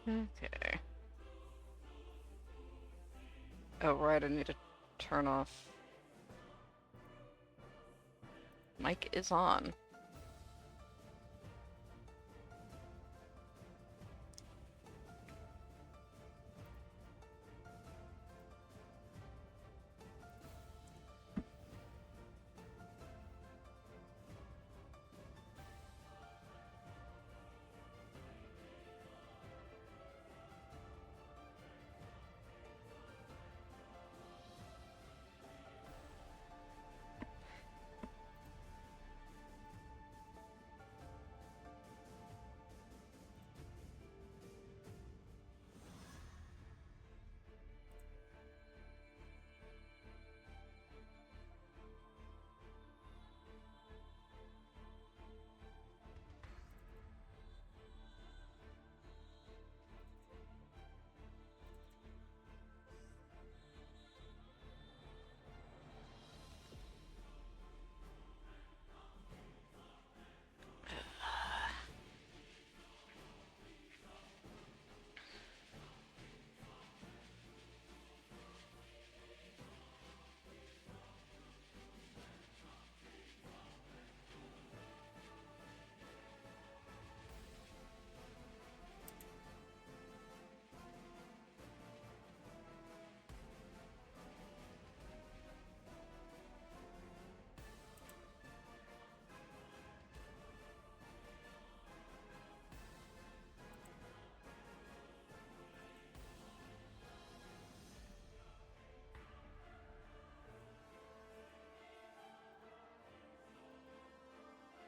Okay. Oh, right, I need to turn off. Mic is on.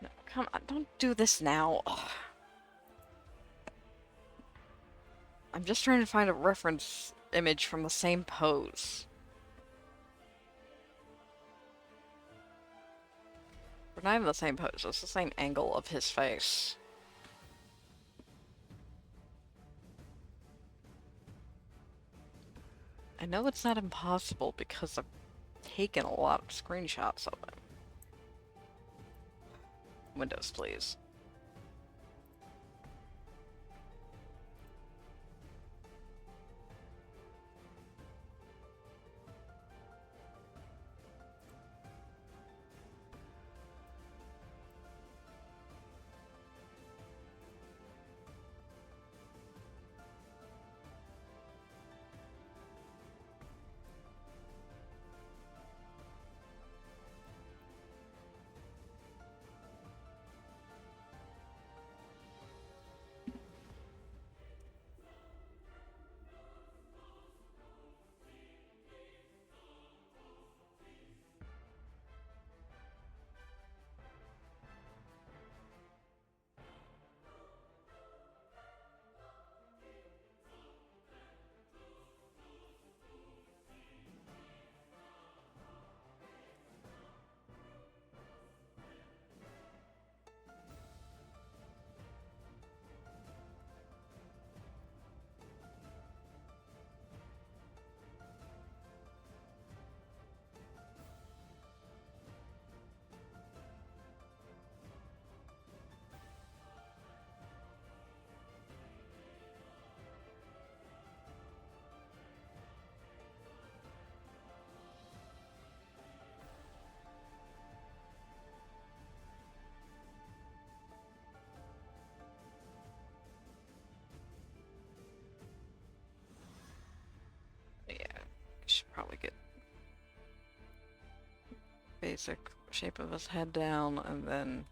No, come on, don't do this now. Ugh. I'm just trying to find a reference image from the same pose. We're not even the same pose, it's the same angle of his face. I know it's not impossible because I've taken a lot of screenshots of it. Windows, please. Yeah, should probably get basic shape of his head down and then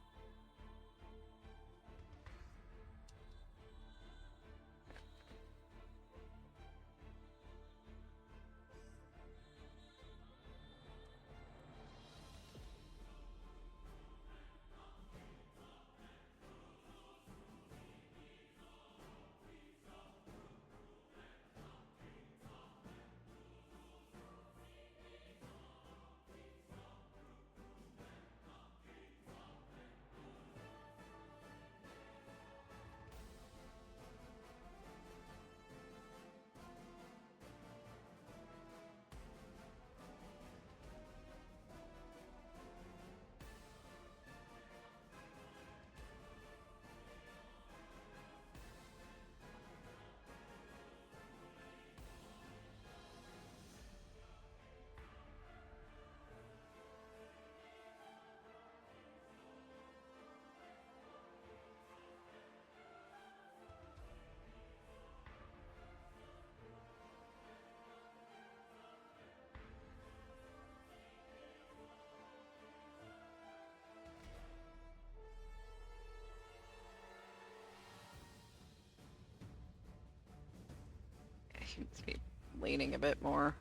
Seems to be leaning a bit more.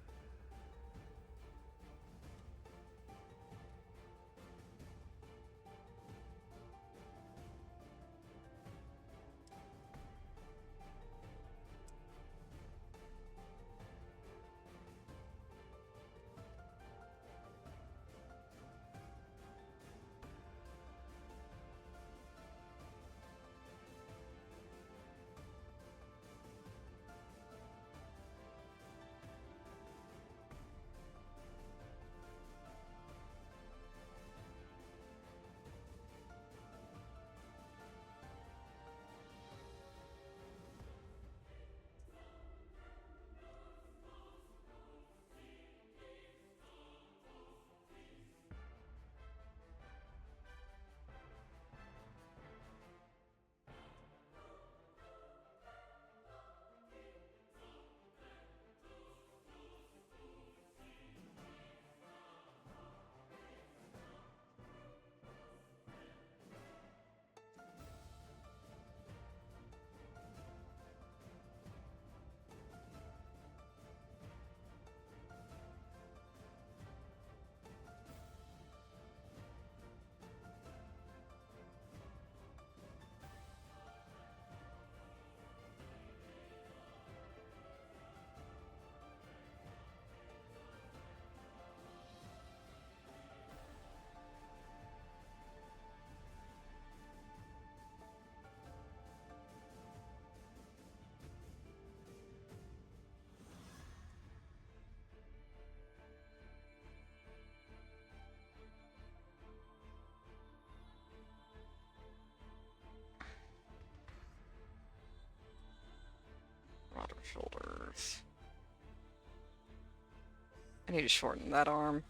Broader shoulders. I need to shorten that arm.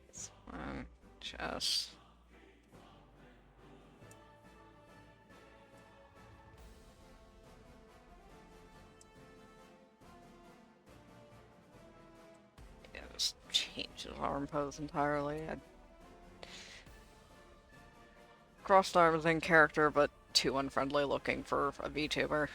This one, chest. Yeah, just change his arm pose entirely. Crossed arms in character, but too unfriendly looking for a VTuber.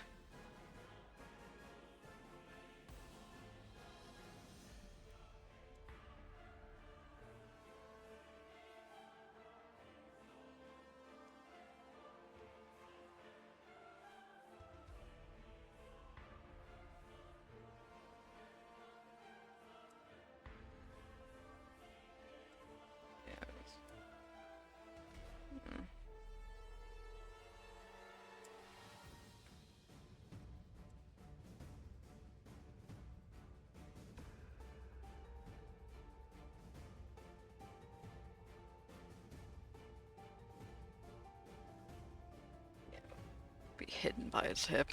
Be hidden by his hip.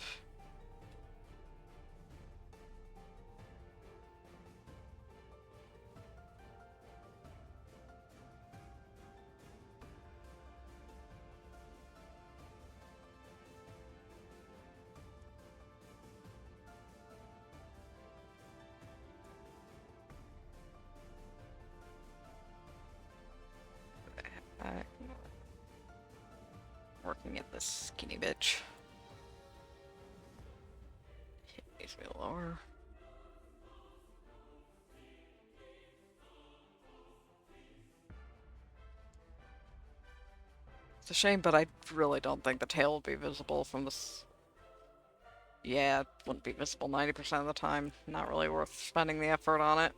Back. Working at this skinny bitch. Hip needs to be lower. It's a shame, but I really don't think the tail will be visible from this. Yeah, it wouldn't be visible 90% of the time. Not really worth spending the effort on it.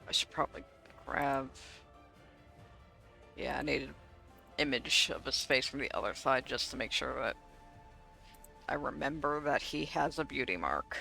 I should probably grab... Yeah, I need an image of his face from the other side just to make sure that I remember that he has a beauty mark.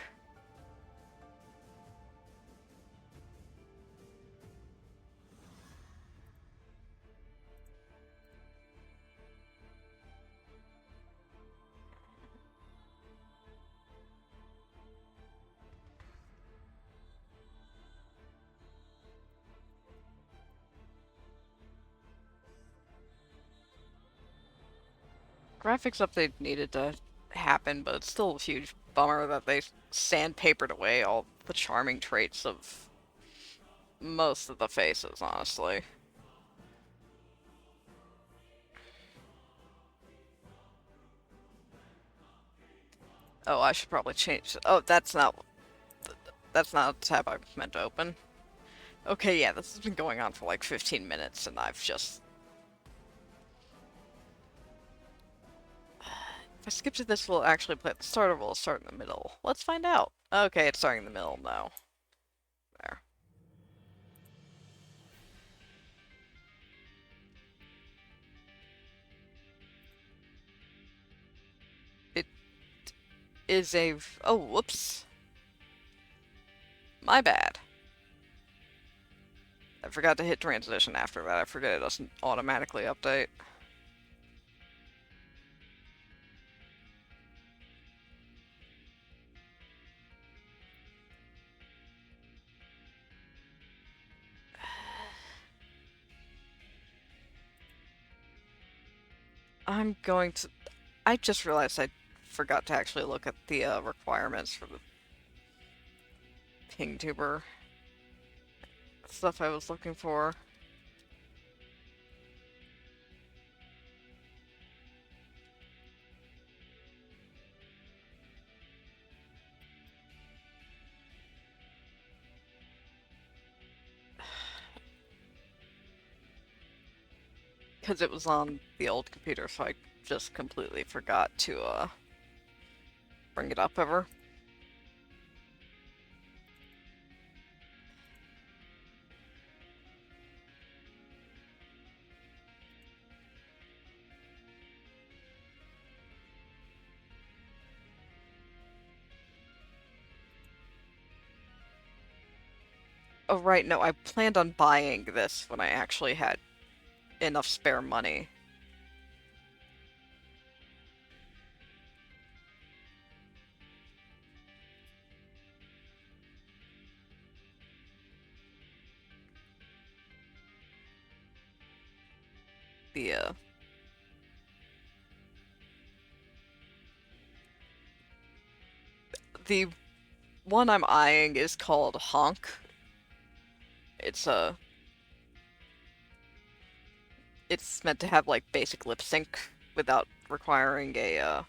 graphics update needed to happen, but it's still a huge bummer that they sandpapered away all the charming traits of most of the faces, honestly. Oh, I should probably change. Oh, that's not a tab I meant to open. Okay, yeah, this has been going on for like 15 minutes, and I've just... If I skip to this, will it actually play at the start, or will it start in the middle? Let's find out. Okay, it's starting in the middle now. There. It is a... Oh, whoops. My bad. I forgot to hit transition after that. I forget it doesn't automatically update. I'm going to... I just realized I forgot to actually look at the requirements for the pngtuber stuff I was looking for. Because it was on the old computer, so I just completely forgot to bring it up ever. Oh, right, no, I planned on buying this when I actually had enough spare money. The, the one I'm eyeing is called Honk. It's a... It's meant to have, like, basic lip sync without requiring a,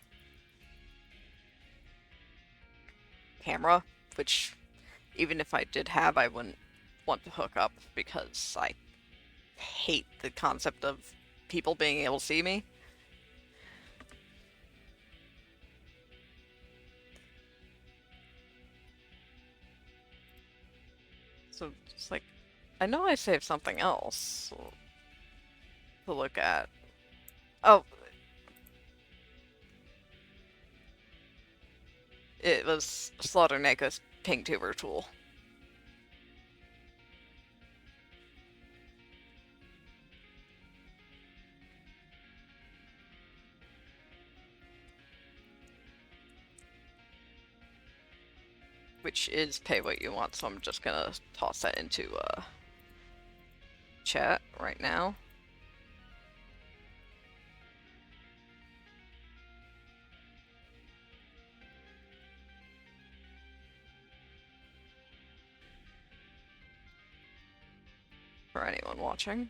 camera, which, even if I did have, I wouldn't want to hook up because I hate the concept of people being able to see me. So it's like, I know I saved something else to look at. Oh, it was Slaughter Neko's pngtuber tool, which is pay what you want, so I'm just gonna toss that into chat right now. For anyone watching.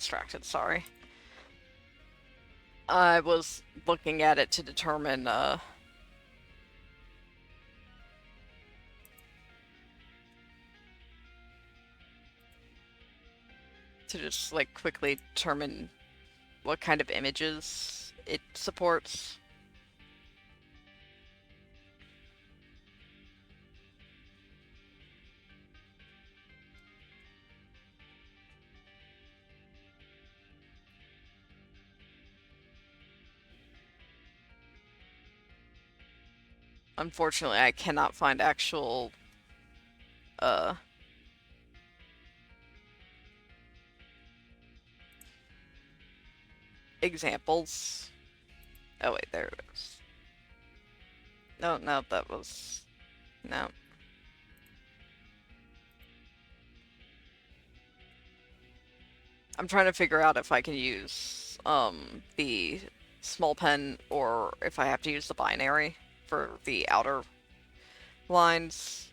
distracted, sorry. I was looking at it to determine, to just, like, quickly determine what kind of images it supports. Unfortunately, I cannot find actual, uh, examples. Oh wait, there it is. No, no, that was... no. I'm trying to figure out if I can use, the small pen or if I have to use the binary for the outer lines.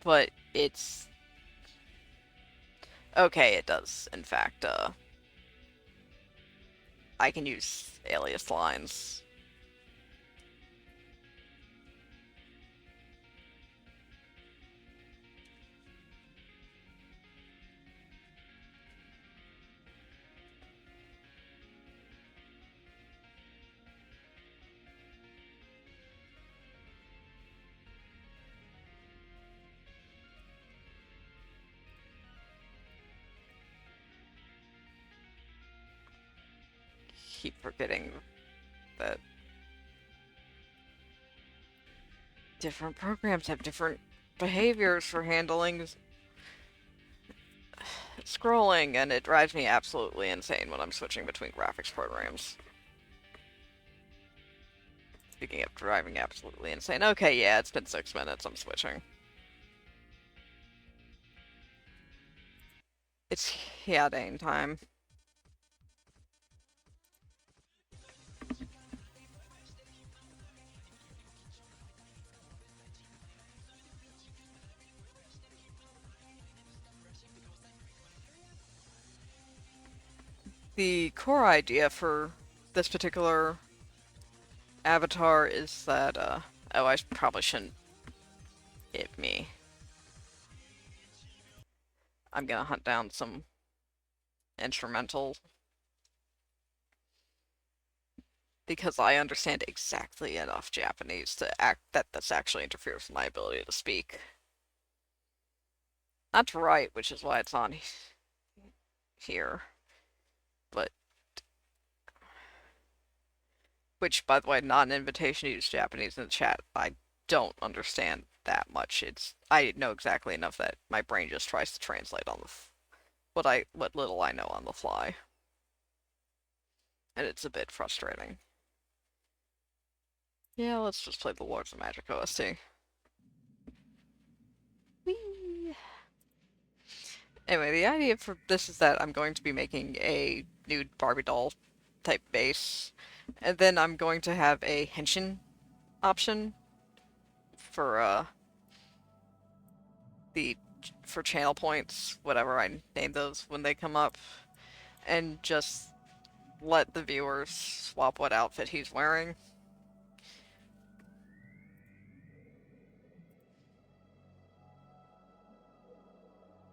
But it's... okay, it does, in fact, I can use alias lines. Keep forgetting that different programs have different behaviors for handling scrolling, and it drives me absolutely insane when I'm switching between graphics programs. Speaking of driving absolutely insane, okay, yeah, it's been 6 minutes, I'm switching. It's Hyadane time. The core idea for this particular avatar is that, oh, I probably shouldn't hit me. I'm gonna hunt down some instrumental because I understand exactly enough Japanese to act that this actually interferes with my ability to speak. Not to write, which is why it's on here, but which, by the way, not an invitation to use Japanese in the chat. I don't understand that much. I know exactly enough that my brain just tries to translate on the what little I know on the fly, and it's a bit frustrating. Yeah, let's just play the Lords of Magic OST. Whee! Anyway, the idea for this is that I'm going to be making a nude Barbie doll type base, and then I'm going to have a henshin option for the for channel points, whatever I name those when they come up, and just let the viewers swap what outfit he's wearing.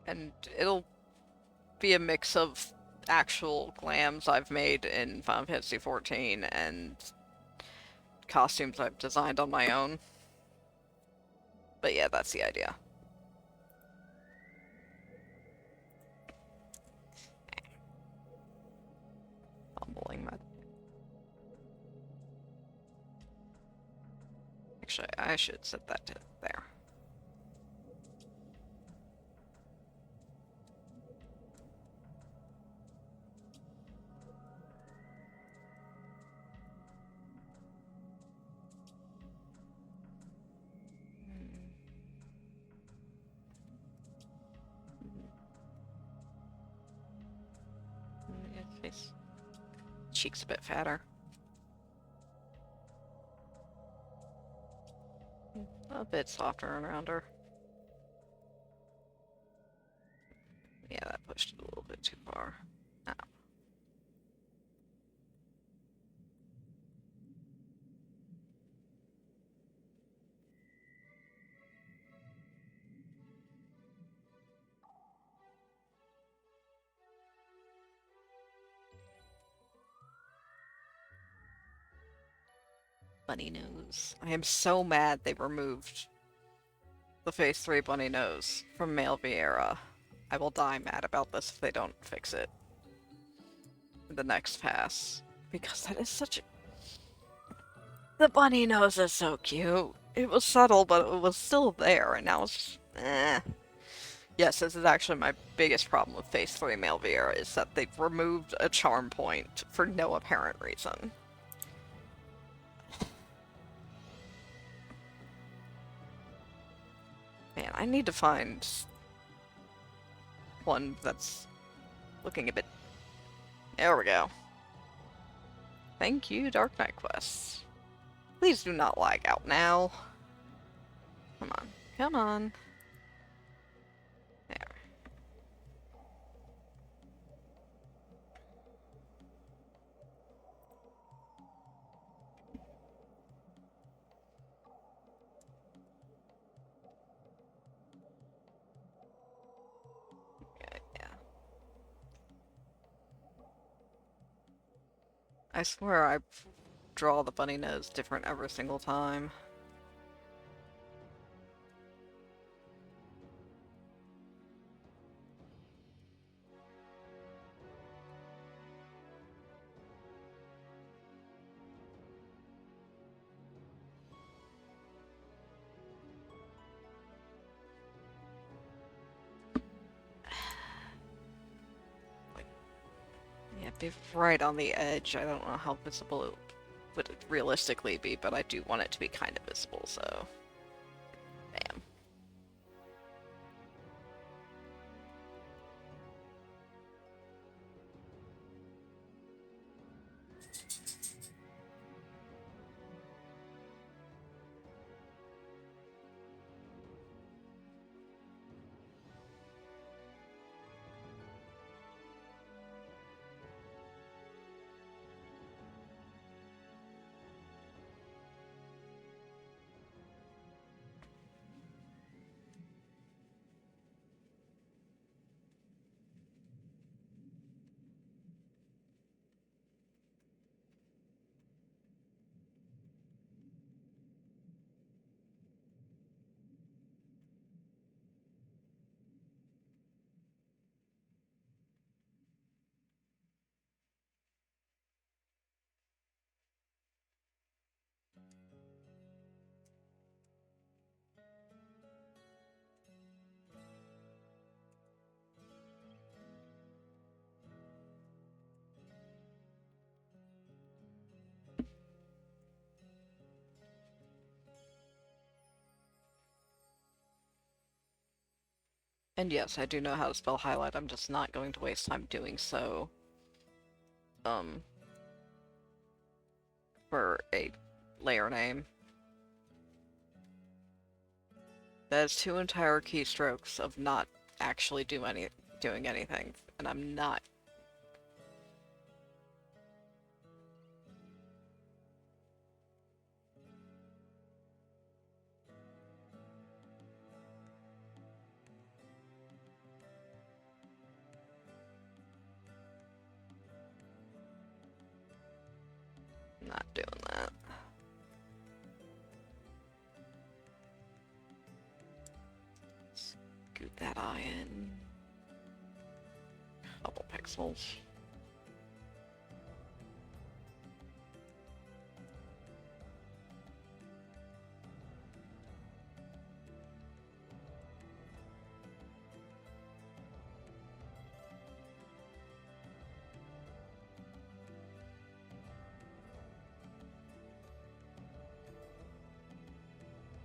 And it'll be a mix of actual glams I've made in Final Fantasy XIV and costumes I've designed on my own. But yeah, that's the idea. Fumbling my... Actually, I should set that to there. His cheek's a bit fatter. A bit softer and rounder. Yeah, that pushed it a little bit too far. Oh. Bunny nose. I am so mad they removed the Phase 3 bunny nose from Male Vieira. I will die mad about this if they don't fix it in the next pass. Because that is such a... The bunny nose is so cute. It was subtle, but it was still there, and now it's just... eh. Yes, this is actually my biggest problem with Phase 3 Male Vieira, is that they've removed a charm point for no apparent reason. Man, I need to find one that's looking a bit... There we go. Thank you, Dark Knight Quests. Please do not lag out now. Come on. Come on. There. Yeah. I swear I draw the bunny nose different every single time. Yeah, be right on the edge. I don't know how visible it would realistically be, but I do want it to be kind of visible, so... Bam. And yes, I do know how to spell highlight, I'm just not going to waste time doing so. For a layer name. That is 2 entire keystrokes of not actually doing anything, and I'm not. Not doing that. Scoot that eye in. Couple pixels.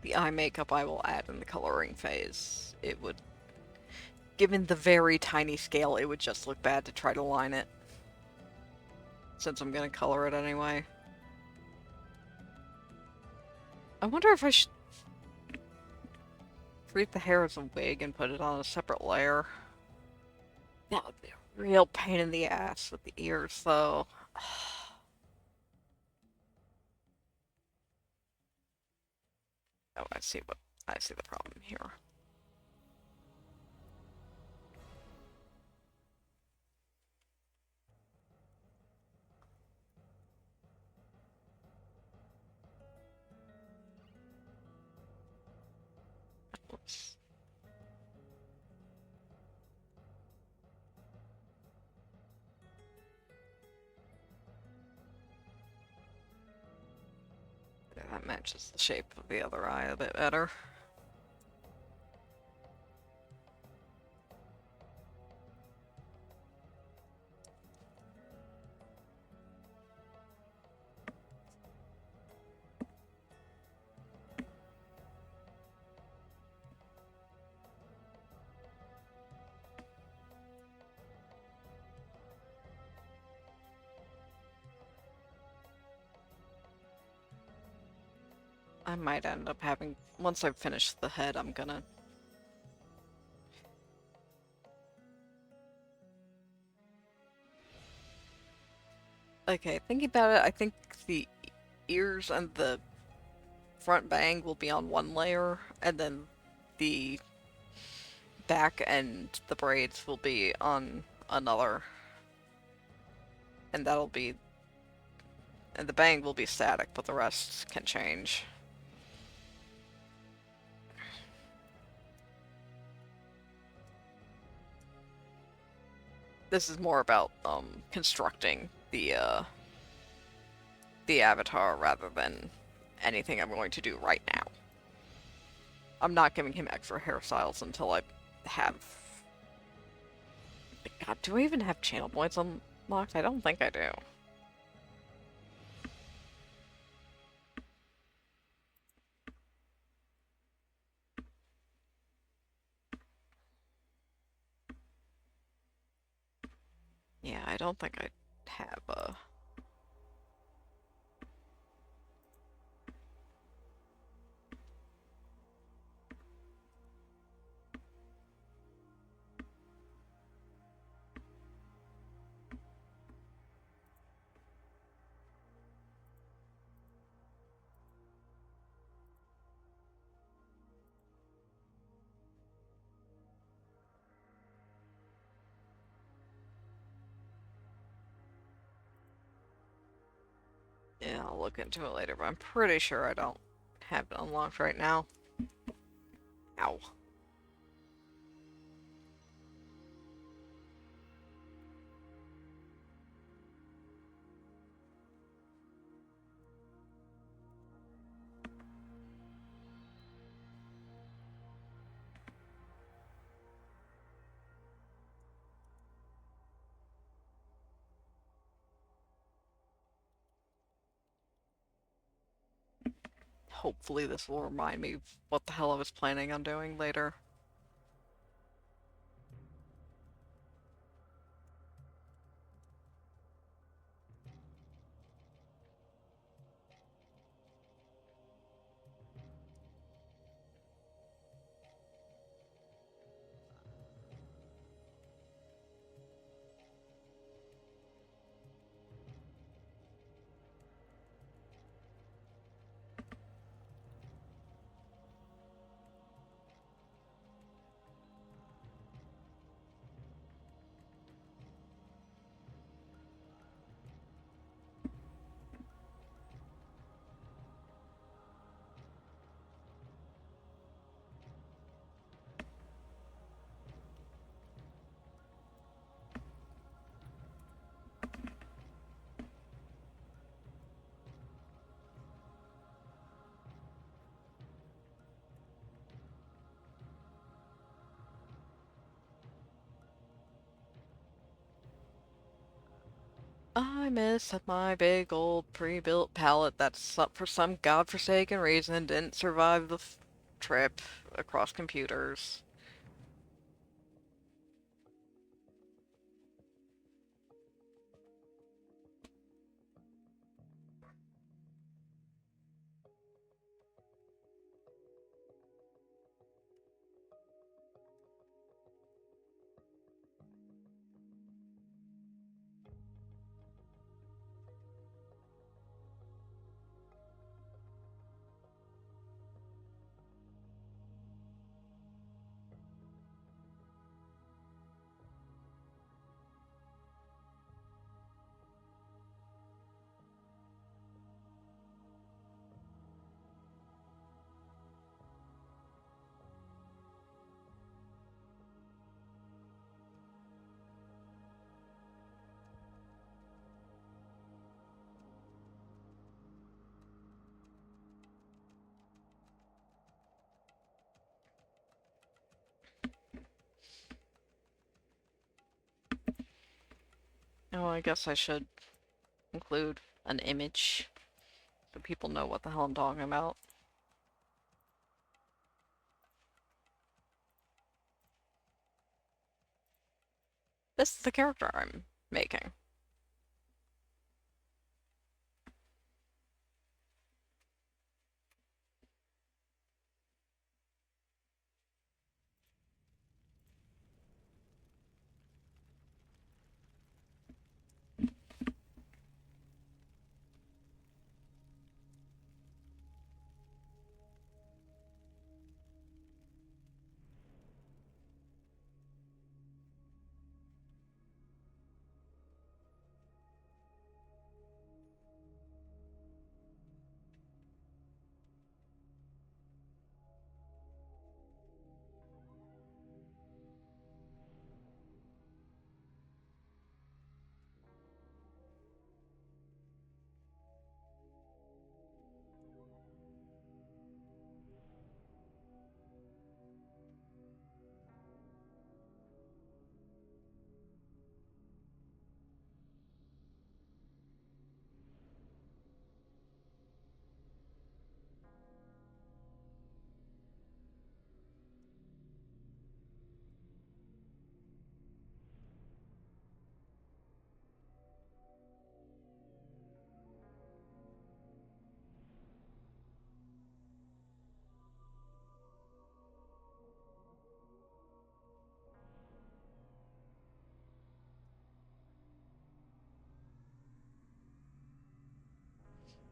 The eye makeup I will add in the coloring phase. It would, given the very tiny scale, it would just look bad to try to line it. Since I'm gonna color it anyway. I wonder if I should treat the hair as a wig and put it on a separate layer. That would be a real pain in the ass with the ears, though. Oh, I see the problem here. Oops. Yeah, that matches the shape of the other eye a bit better. I might end up having, once I've finished the head, I'm gonna... Okay, thinking about it, I think the ears and the front bang will be on one layer, and then the back and the braids will be on another. And that'll be... And the bang will be static, but the rest can change. This is more about, constructing the avatar rather than anything I'm going to do right now. I'm not giving him extra hairstyles until I have... God, do I even have channel points unlocked? I don't think I do. Yeah, I don't think I have, Yeah, I'll look into it later, but I'm pretty sure I don't have it unlocked right now. Ow. Hopefully this will remind me what the hell I was planning on doing later. I miss my big old pre-built palette that's for some godforsaken reason didn't survive the trip across computers. Oh, I guess I should include an image so people know what the hell I'm talking about. This is the character I'm making.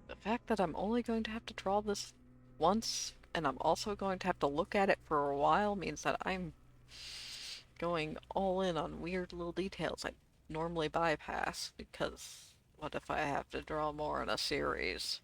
The fact that I'm only going to have to draw this once, and I'm also going to have to look at it for a while, means that I'm going all in on weird little details I normally bypass, because what if I have to draw more in a series?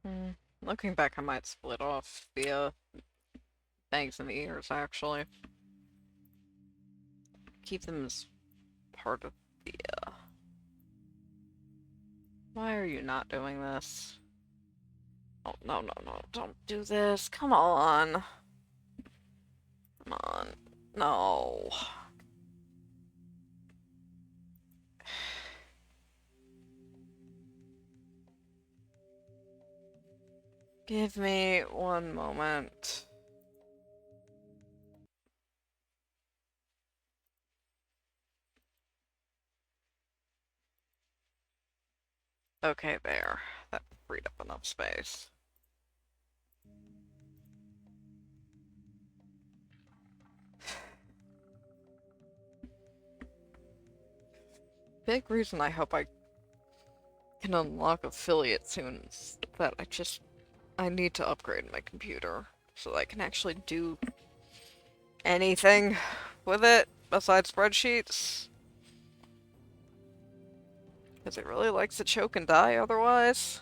Hmm. Looking back, I might split off the bangs and the ears, actually. Keep them as part of the Why are you not doing this? Oh, no, no, no. Don't do this. Come on. Come on. No. Give me one moment. Okay, there. That freed up enough space. Big reason I hope I can unlock affiliate soon is that I need to upgrade my computer so that I can actually do anything with it besides spreadsheets. Because it really likes to choke and die otherwise.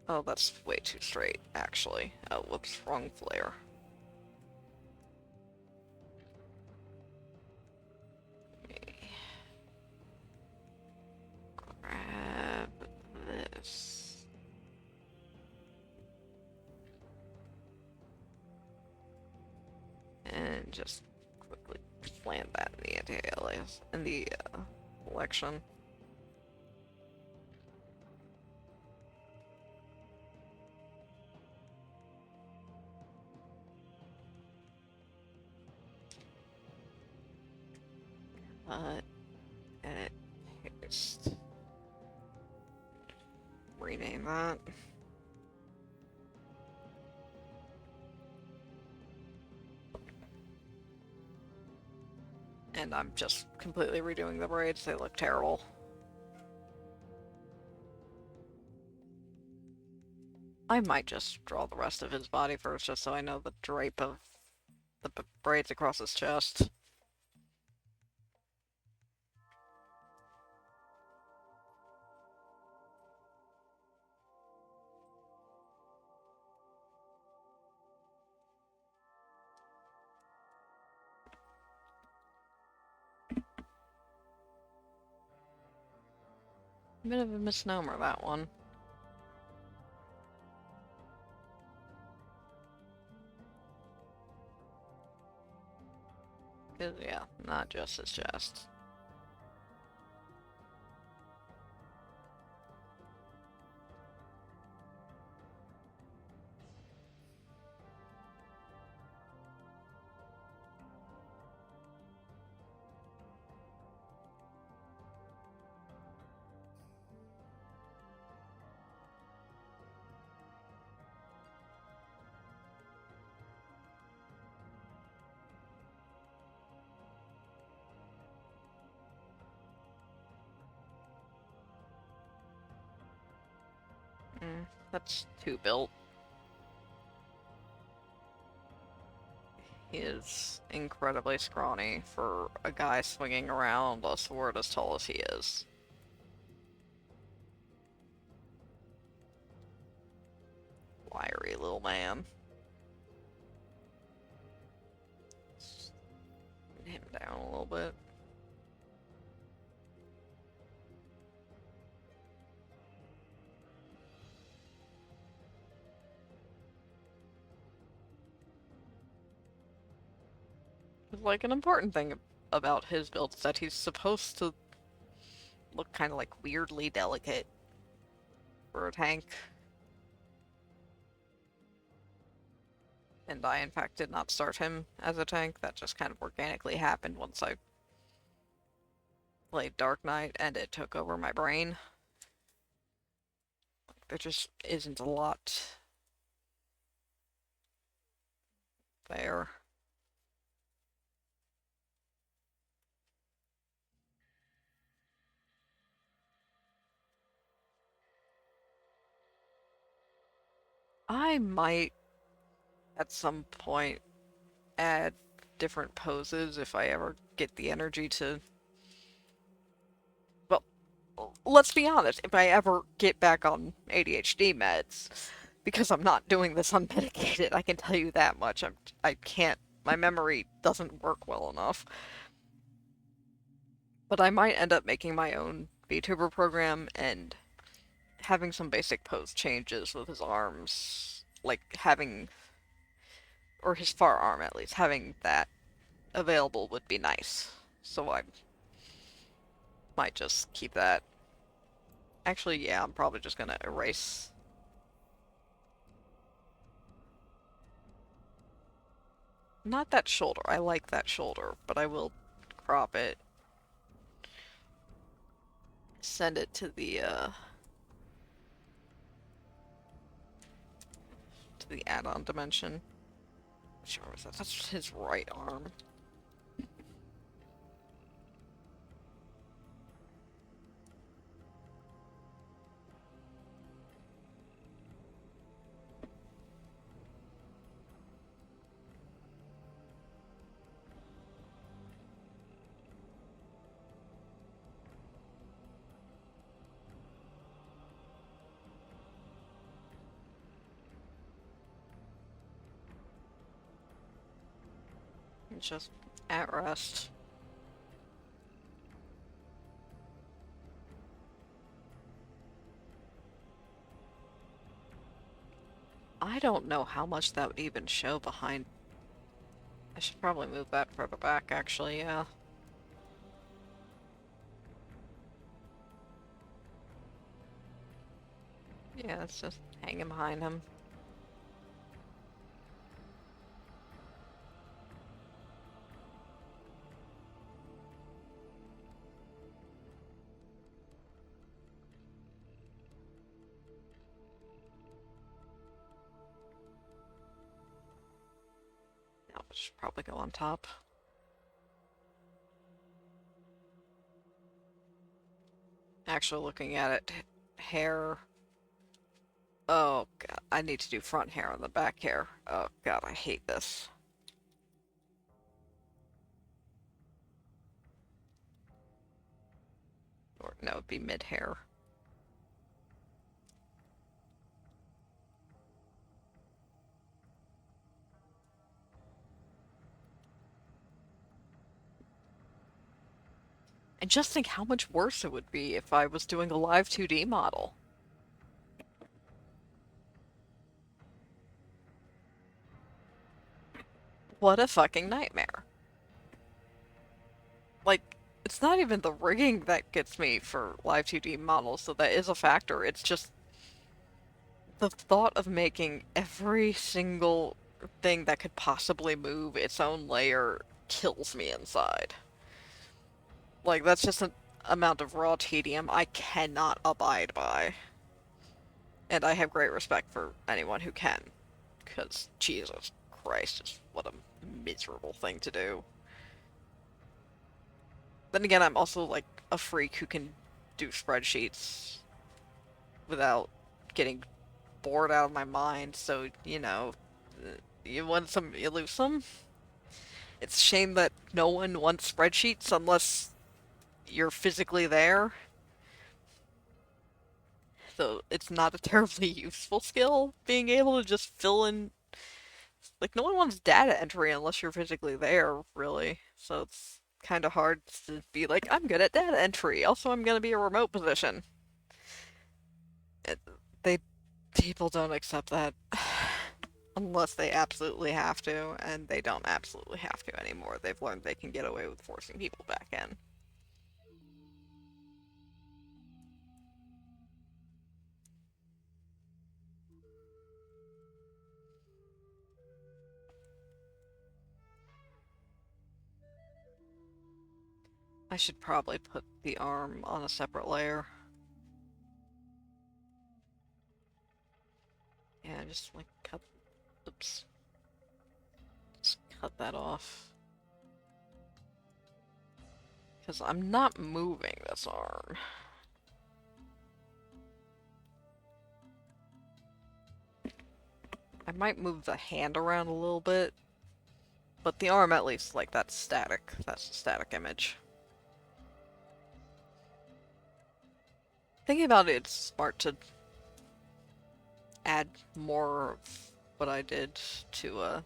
Oh, that's way too straight, actually. Oh, whoops, wrong flare. Let me grab this. And just quickly plant that in the anti-alias, in the collection. Edit, paste. Rename that. And I'm just completely redoing the braids. They look terrible. I might just draw the rest of his body first, just so I know the drape of the braids across his chest. Bit of a misnomer, that one. Cause, yeah, not just his chest. That's too built. He is incredibly scrawny for a guy swinging around a sword as tall as he is. Wiry little man. Let's him down a little bit. Like, an important thing about his build is that he's supposed to look kind of like weirdly delicate for a tank. And I, in fact, did not start him as a tank. That just kind of organically happened once I played Dark Knight and it took over my brain. There just isn't a lot there. I might, at some point, add different poses if I ever get the energy to... Well, let's be honest, if I ever get back on ADHD meds, because I'm not doing this unmedicated, I can tell you that much. I can't... My memory doesn't work well enough. But I might end up making my own VTuber program and having some basic pose changes with his arms, like having, or his far arm at least, having that available would be nice. So I might just keep that. Actually, yeah, I'm probably just gonna erase. Not that shoulder. I like that shoulder, but I will crop it. Send it to the add-on dimension. Which arm is that? That's his right arm. It's just at rest. I don't know how much that would even show behind. I should probably move that further back, actually, yeah. Yeah, it's just hanging behind him. That should probably go on top. Actually, looking at it, hair. Oh god, I need to do front hair on the back hair. Oh god, I hate this. Or no, it'd be mid hair. And just think how much worse it would be if I was doing a live 2D model. What a fucking nightmare. Like, it's not even the rigging that gets me for live 2D models, so that is a factor. It's just the thought of making every single thing that could possibly move its own layer kills me inside. Like, that's just an amount of raw tedium I cannot abide by. And I have great respect for anyone who can. Because, Jesus Christ, just what a miserable thing to do. Then again, I'm also, like, a freak who can do spreadsheets without getting bored out of my mind, so, you know, you want some, you lose some. It's a shame that no one wants spreadsheets unless you're physically there. So it's not a terribly useful skill, being able to just fill in. Like, no one wants data entry unless you're physically there, really. So it's kind of hard to be like, I'm good at data entry. Also, I'm going to be a remote position. It, they People don't accept that unless they absolutely have to, and they don't absolutely have to anymore. They've learned they can get away with forcing people back in. I should probably put the arm on a separate layer. Yeah, just like cut. Oops. Just cut that off. Because I'm not moving this arm. I might move the hand around a little bit. But the arm, at least, like, that's static. That's a static image. Thinking about it, it's smart to add more of what I did to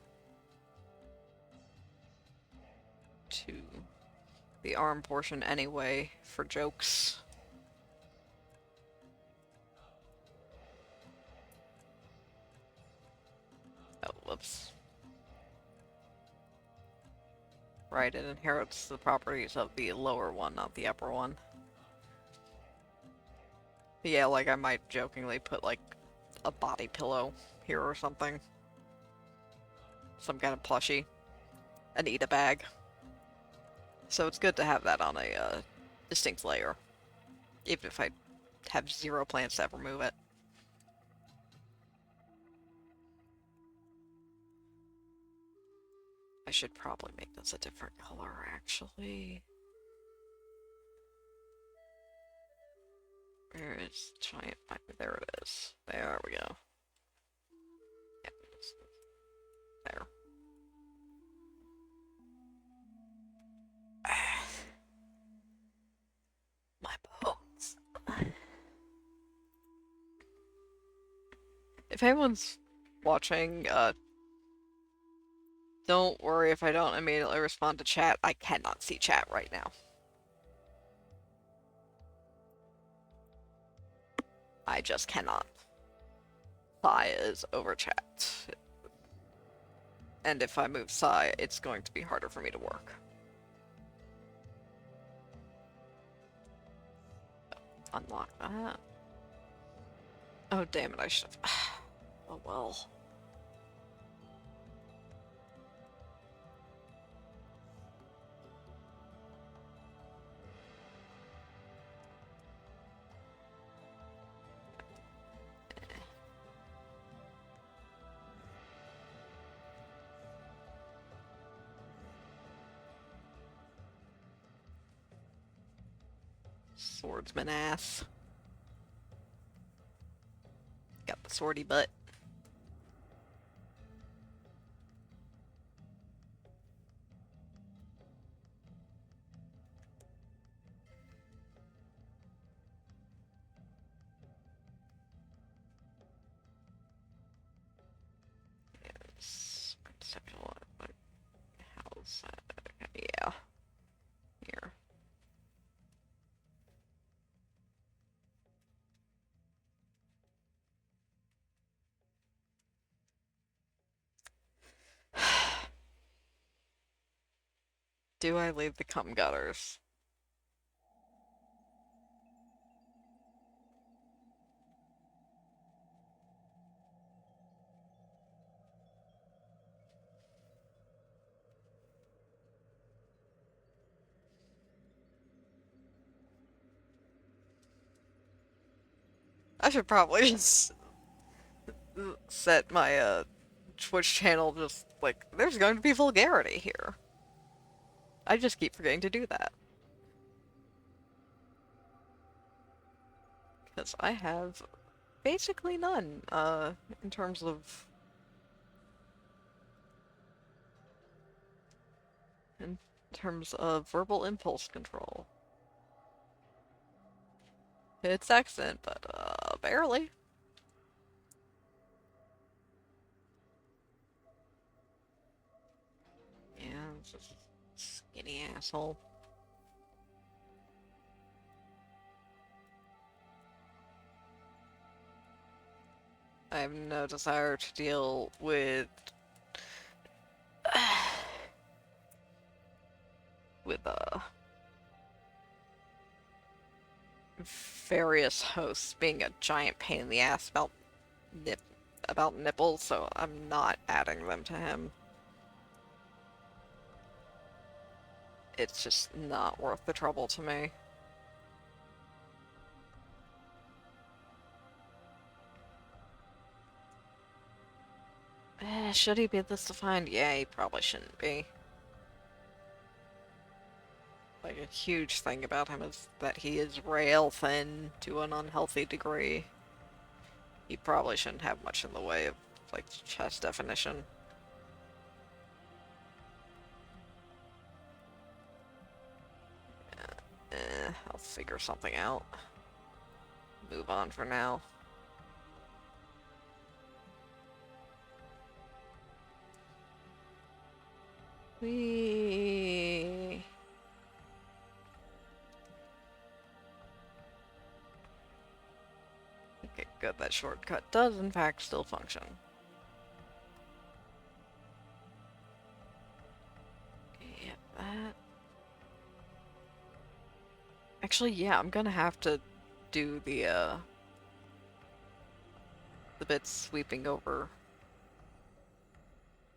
the arm portion anyway, for jokes. Oh, whoops. Right, it inherits the properties of the lower one, not the upper one. Yeah, like I might jokingly put like a body pillow here or something. Some kind of plushie. An Eda bag. So it's good to have that on a distinct layer. Even if I have zero plans to ever move it. I should probably make this a different color, actually. Where is giant? There it is. There we go. Yep. There. My bones. If anyone's watching, don't worry if I don't immediately respond to chat. I cannot see chat right now. I just cannot. Sai is over chat. And if I move Sai, it's going to be harder for me to work. Unlock that. Oh, damn it, I should have... Oh, well. Swordsman ass. Got the swordy butt. Yes. Conceptual. How's that? Okay, yeah. Here. Do I leave the cum gutters? I should probably just set my Twitch channel just like there's going to be vulgarity here. I just keep forgetting to do that. Because I have basically none, in terms of verbal impulse control. It's excellent, but barely. Yeah, it's just skinny asshole. I have no desire to deal with with various hosts being a giant pain in the ass about nipples, so I'm not adding them to him. It's just not worth the trouble to me. Should he be this defined? Yeah, he probably shouldn't be. Like, a huge thing about him is that he is rail thin to an unhealthy degree. He probably shouldn't have much in the way of, like, chest definition. I'll figure something out. Move on for now. Whee! Okay, good. That shortcut does, in fact, still function. Actually, yeah, I'm gonna have to do the bit sweeping over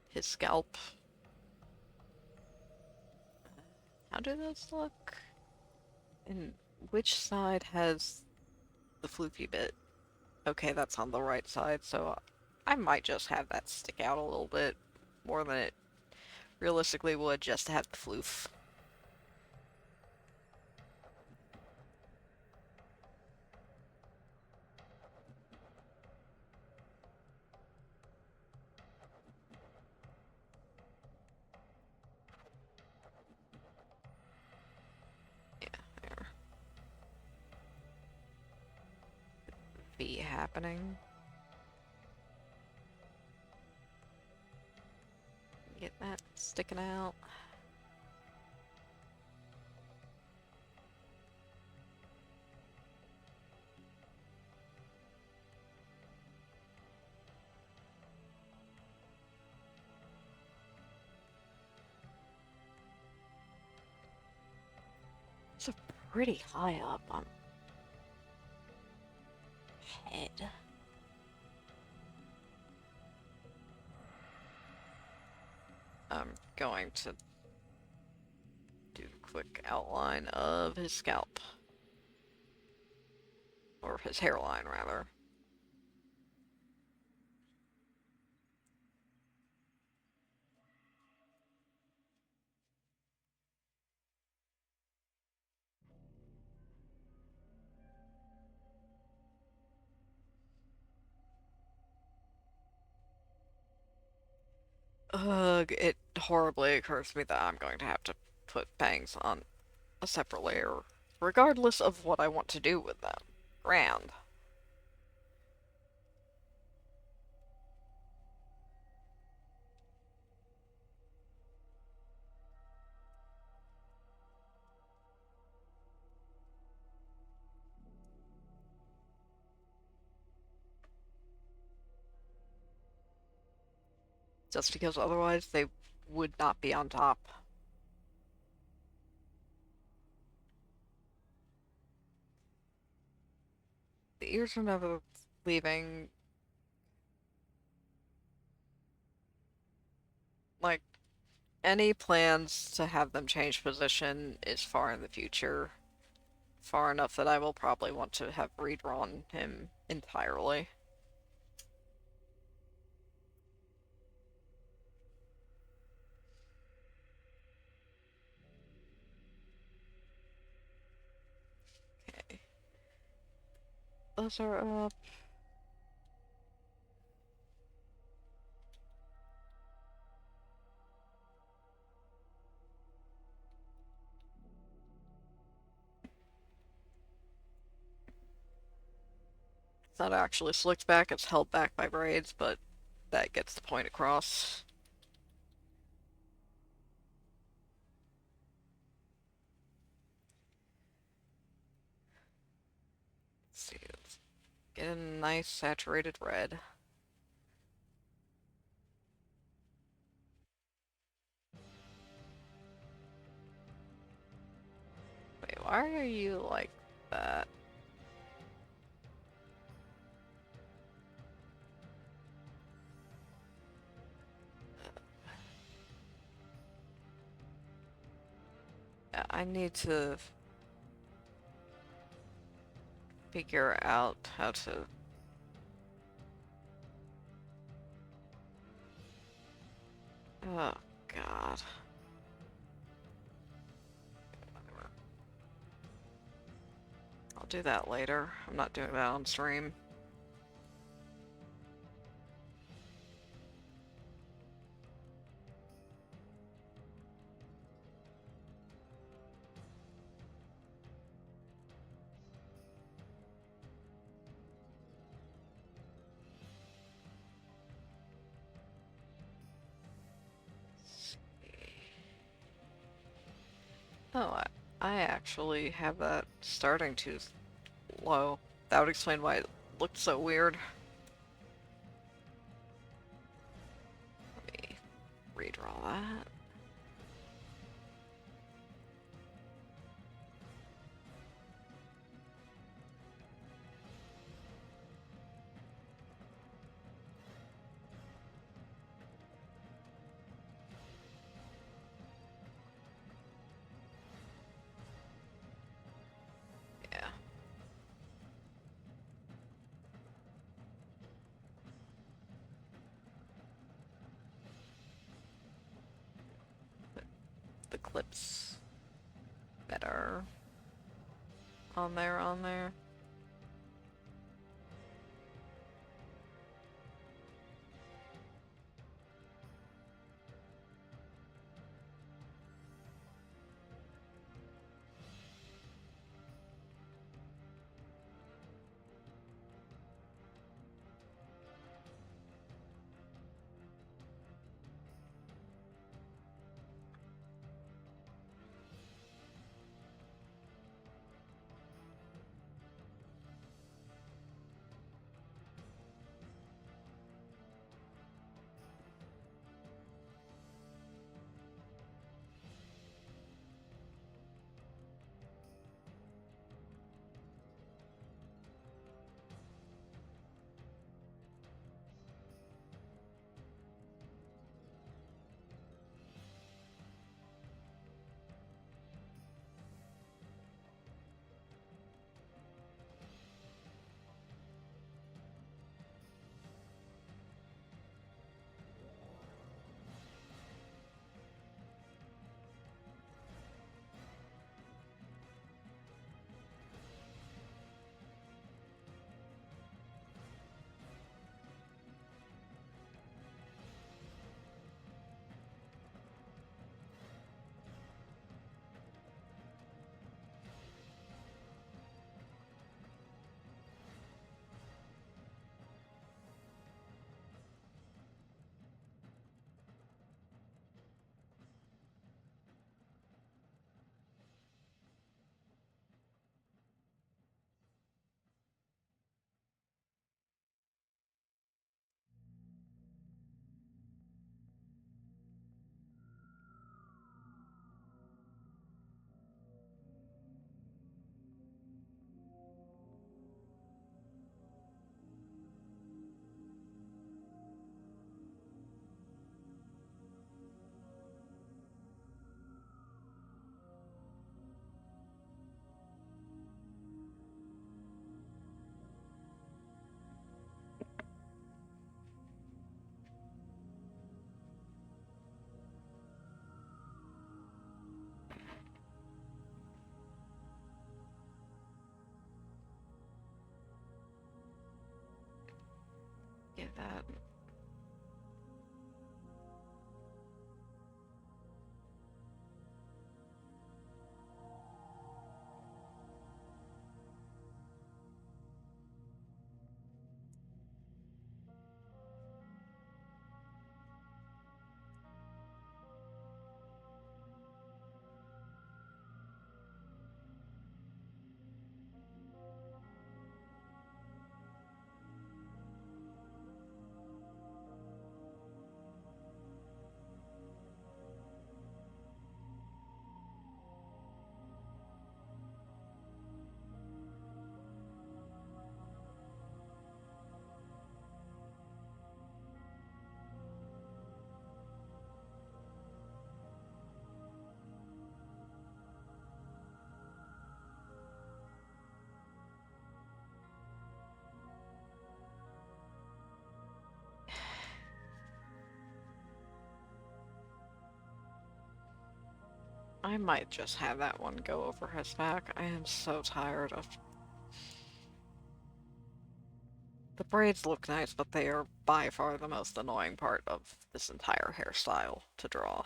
his scalp. How do those look? And which side has the floofy bit? Okay, that's on the right side, so I might just have that stick out a little bit more than it realistically would just to have the floof. Yeah, there. V happening. Get that sticking out. It's a pretty high up on head. I'm going to do a quick outline of his scalp. Or his hairline, rather. Ugh, it horribly occurs to me that I'm going to have to put bangs on a separate layer, regardless of what I want to do with them. Grand. Just because otherwise they would not be on top. The ears are never leaving. Like, any plans to have them change position is far in the future. Far enough that I will probably want to have redrawn him entirely. Okay. Those are up. It's not actually slicked back, it's held back by braids, but that gets the point across. Let's see, let's get a nice saturated red. Wait, why are you like that? I need to figure out how to... Oh, God. Whatever. I'll do that later. I'm not doing that on stream. Oh, I actually have that starting too low. That would explain why it looked so weird. Let me redraw that. clips better on there. Get that. I might just have that one go over his back. I am so tired of... The braids look nice, but they are by far the most annoying part of this entire hairstyle to draw.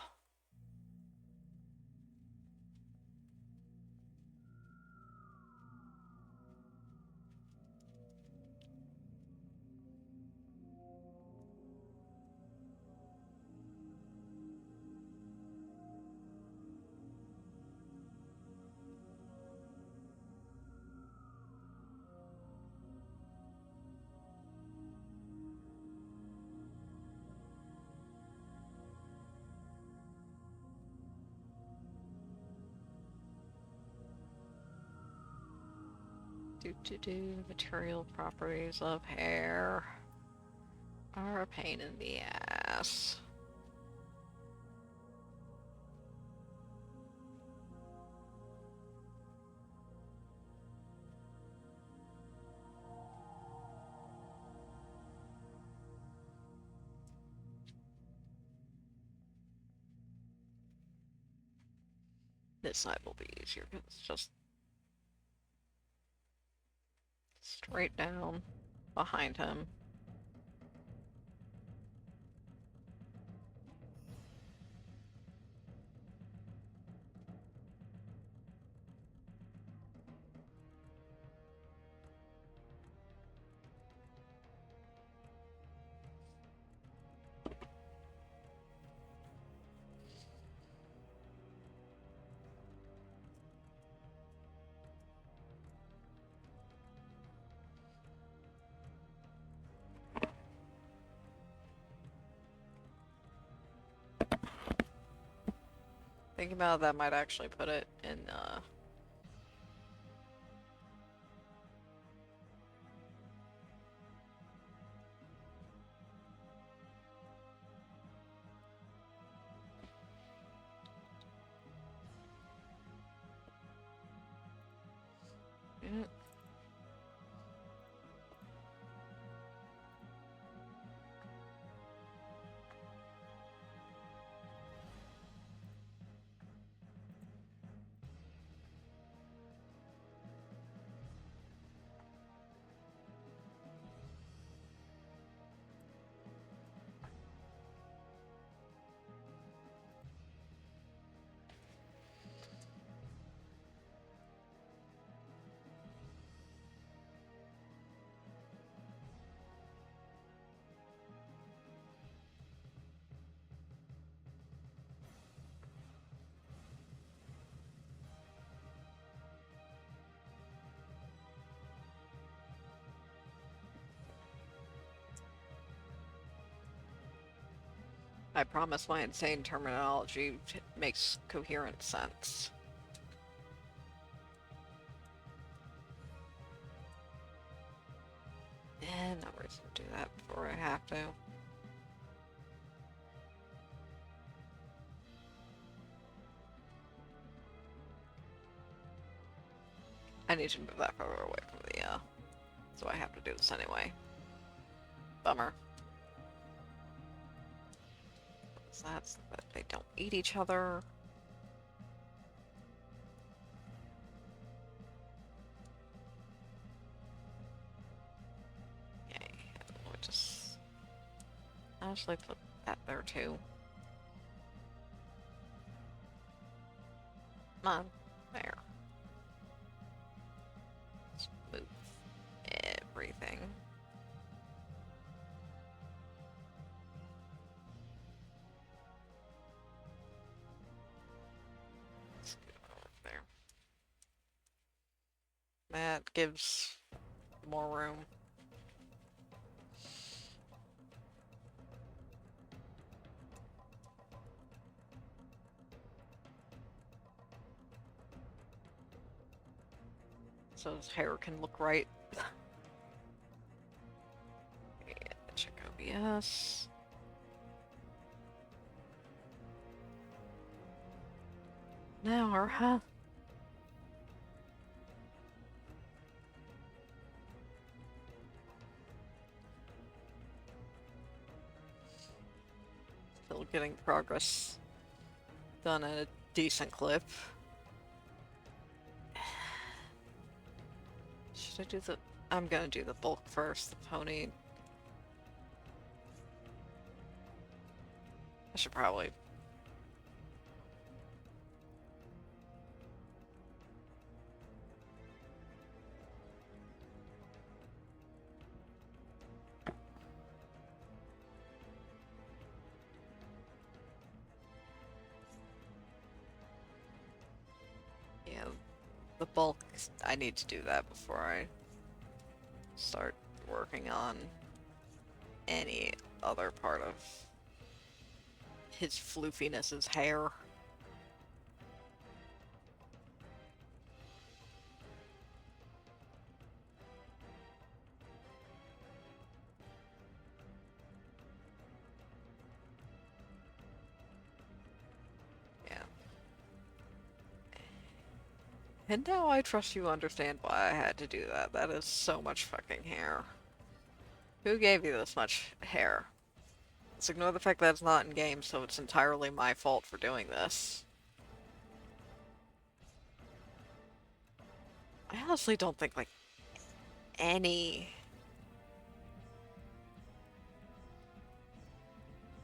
Material properties of hair are a pain in the ass. This side will be easier because it's just straight down behind him. Thinking about that might actually put it in, yeah. I promise my insane terminology makes coherent sense. And no reason to do that before I have to. I need to move that further away from the, so I have to do this anyway. Bummer. So that's that they don't eat each other. Yay. We'll just actually put that there too. Come on. There. Let's move everything. Let's get it over there. That gives more room. So his hair can look right. Yeah, check OBS. Now our huh? Still getting progress done at a decent clip. Should I do the... I'm gonna do the bulk first, the pony. I should probably... Yeah, the bulk, I need to do that before I start working on any other part of his floofiness' hair. Yeah. And now I trust you understand why I had to do that. That is so much fucking hair. Who gave you this much hair? Let's ignore the fact that it's not in game, so it's entirely my fault for doing this. I honestly don't think like any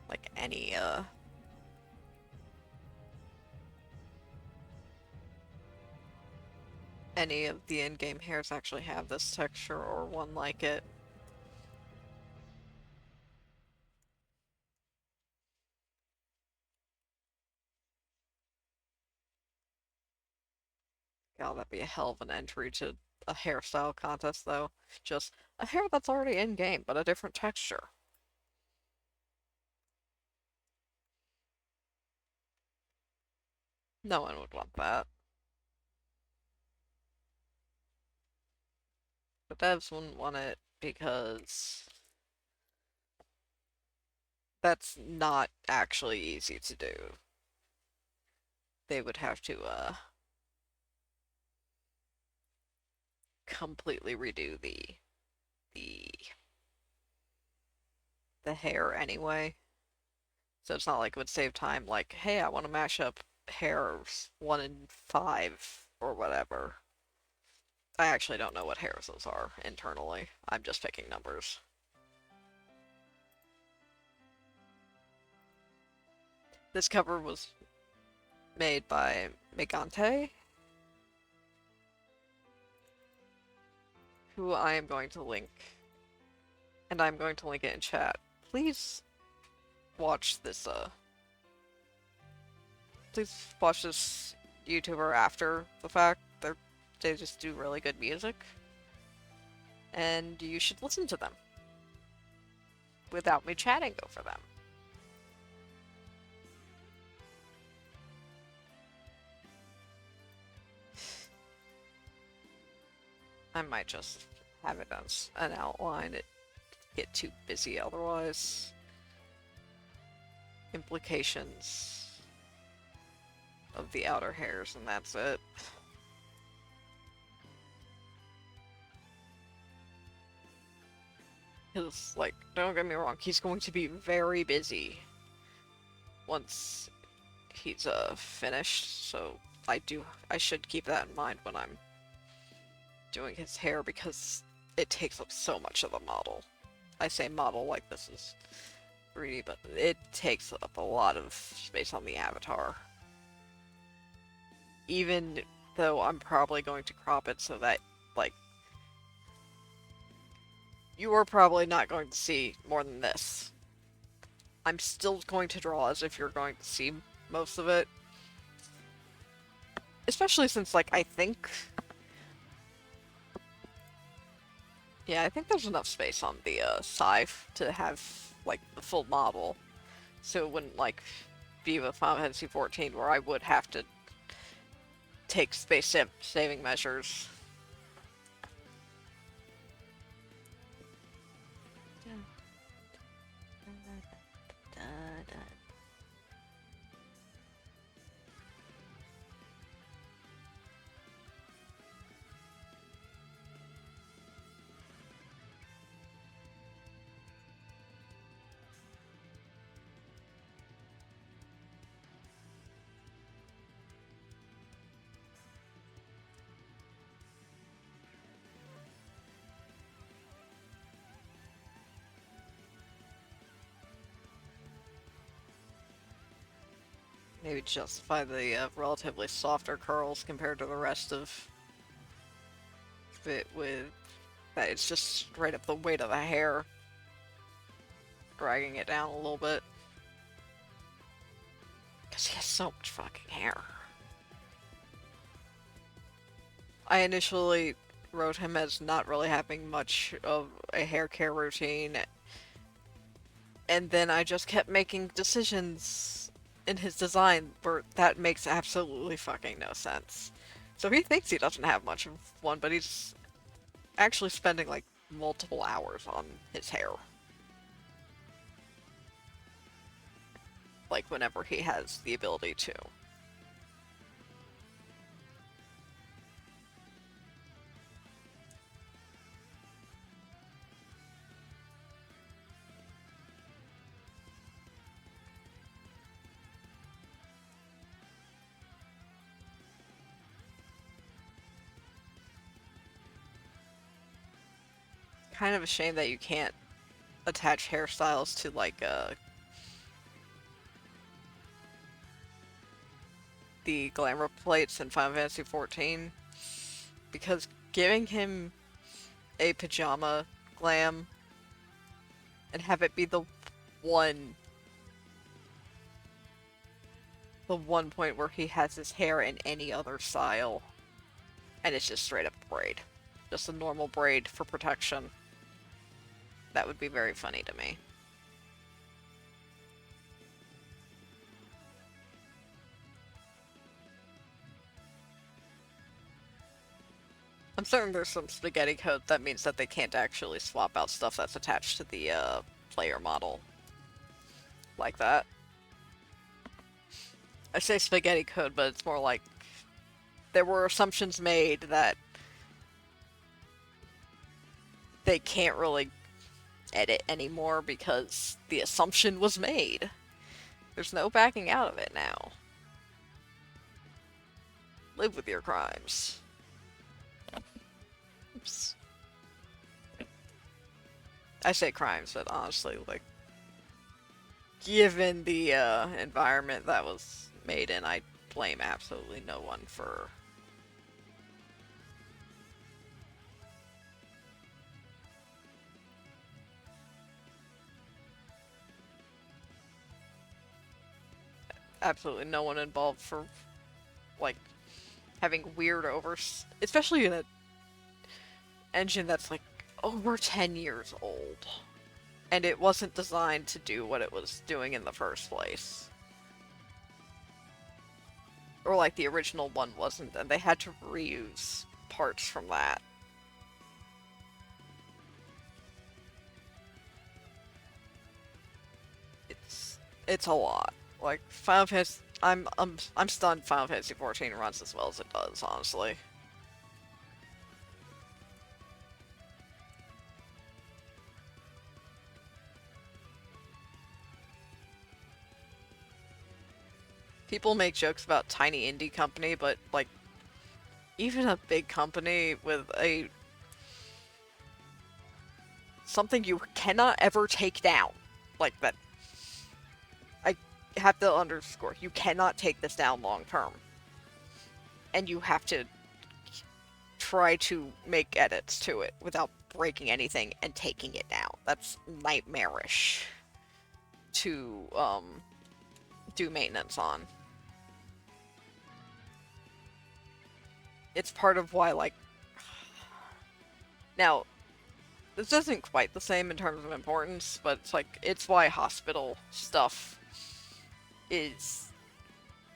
like any of the in-game hairs actually have this texture or one like it. God, that'd be a hell of an entry to a hairstyle contest, though. Just a hair that's already in-game, but a different texture. No one would want that. The devs wouldn't want it because that's not actually easy to do. They would have to, completely redo the the hair anyway. So it's not like it would save time, like, hey, I want to mash up hairs 1 and 5 or whatever. I actually don't know what hairs those are internally. I'm just picking numbers. This cover was made by Megante, who I am going to link, and I'm going to link it in chat. Please watch this, please watch this YouTuber after the fact. They just do really good music, and you should listen to them without me chatting over them. I might just have it as an outline. It get too busy otherwise. Implications of the outer hairs, and that's it. Because, like, don't get me wrong, he's going to be very busy once he's, finished, so I should keep that in mind when I'm doing his hair, because it takes up so much of the model. I say model like this is 3D, but it takes up a lot of space on the avatar. Even though I'm probably going to crop it so that, like, you are probably not going to see more than this. I'm still going to draw as if you're going to see most of it. Especially since, like, I think... Yeah, I think there's enough space on the, scythe to have, like, the full model. So it wouldn't, like, be with Final Fantasy XIV where I would have to take space-saving measures. Maybe justify the relatively softer curls compared to the rest of it with that it's just straight up the weight of the hair dragging it down a little bit. Because he has so much fucking hair. I initially wrote him as not really having much of a hair care routine, and then I just kept making decisions in his design where that makes absolutely fucking no sense. So he thinks he doesn't have much of one, but he's actually spending like multiple hours on his hair. Like whenever he has the ability to. kind of a shame that you can't attach hairstyles to like the glamour plates in Final Fantasy 14 because giving him a pajama glam and have it be one the one point where he has his hair in any other style and it's just straight up braid. Just a normal braid for protection. That would be very funny to me. I'm certain there's some spaghetti code that means that they can't actually swap out stuff that's attached to the player model. Like that. I say spaghetti code, but it's more like there were assumptions made that they can't really edit anymore because the assumption was made. There's no backing out of it now. Live with your crimes. Oops. I say crimes, but honestly, like, given the environment that was made in, I blame absolutely no one for absolutely no one involved for like having weird especially in an engine that's like over 10 years old and it wasn't designed to do what it was doing in the first place. Or like the original one wasn't, and they had to reuse parts from that. It's a lot. Like Final Fantasy, I'm stunned Final Fantasy 14 runs as well as it does, honestly. People make jokes about tiny indie company, but like even a big company with a something you cannot ever take down, like that. I have to underscore, you cannot take this down long term. And you have to try to make edits to it without breaking anything and taking it down. That's nightmarish to do maintenance on. It's part of why, like, now this isn't quite the same in terms of importance, but it's why hospital stuff is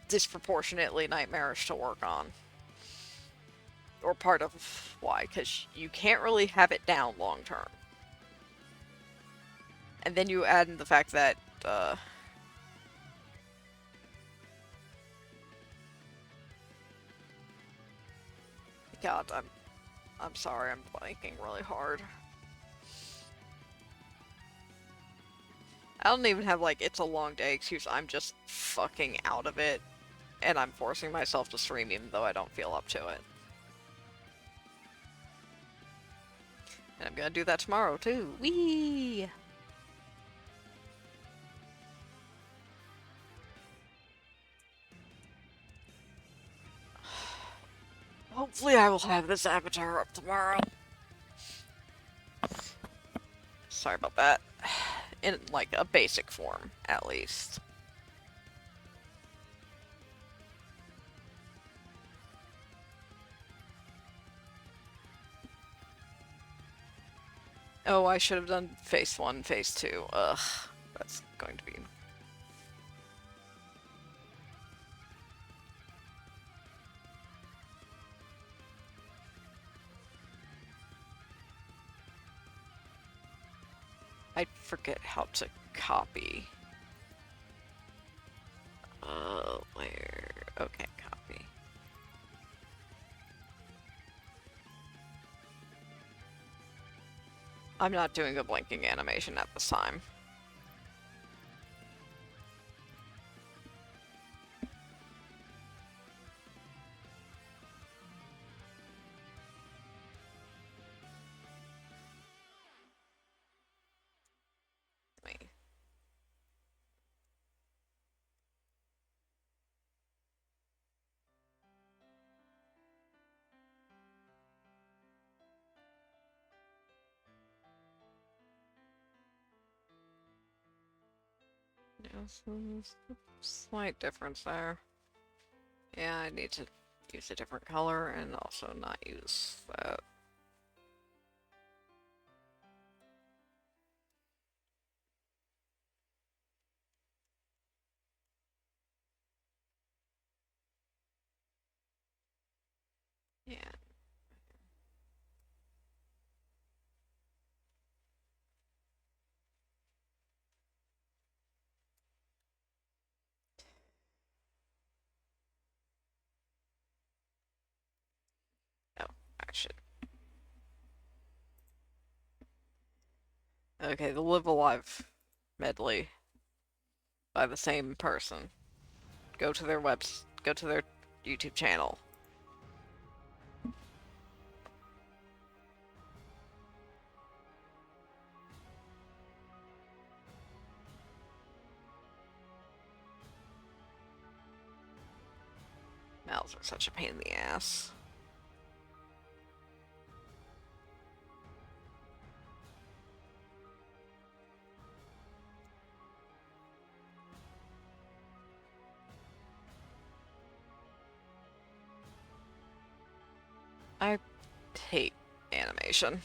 disproportionately nightmarish to work on. Or part of why, because you can't really have it down long term. And then you add in the fact that, God, I'm sorry, I'm blanking really hard. I don't even have, like, it's a long day excuse, I'm just fucking out of it, and I'm forcing myself to stream even though I don't feel up to it. And I'm gonna do that tomorrow, too. Whee! Hopefully I will have this avatar up tomorrow. Sorry about that. In, like, a basic form, at least. Oh, I should have done phase 1, phase 2. Ugh, that's going to be... I forget how to copy. Where? Okay, copy. I'm not doing a blinking animation at this time. There's a slight difference there. Yeah, I need to use a different color and also not use that. Yeah. Oh, I should. Okay, the Live Alive medley by the same person. Go to their YouTube channel. Mouths are such a pain in the ass. I hate animation.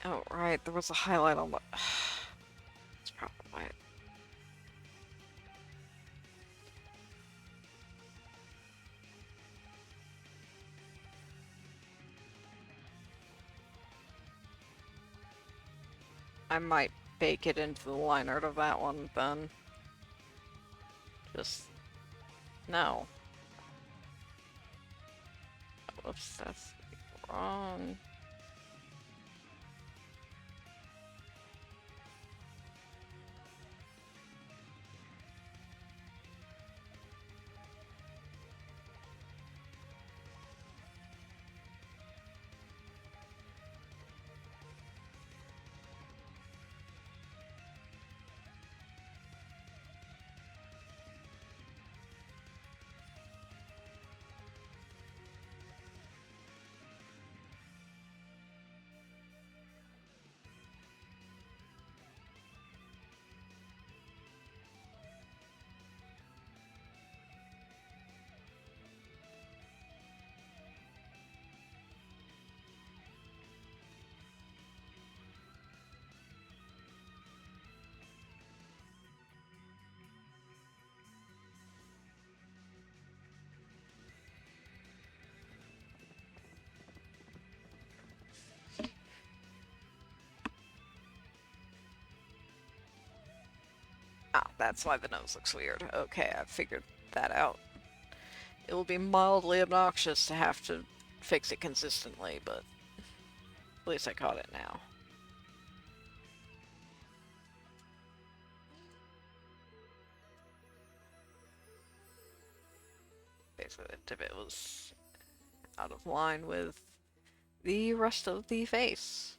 Oh, right, there was a highlight on the... That's probably why. I might bake it into the line art of that one, then. Just... No. Whoops, that's wrong. Ah, that's why the nose looks weird. Okay, I figured that out. It will be mildly obnoxious to have to fix it consistently, but at least I caught it now. Basically, the tip it was out of line with the rest of the face.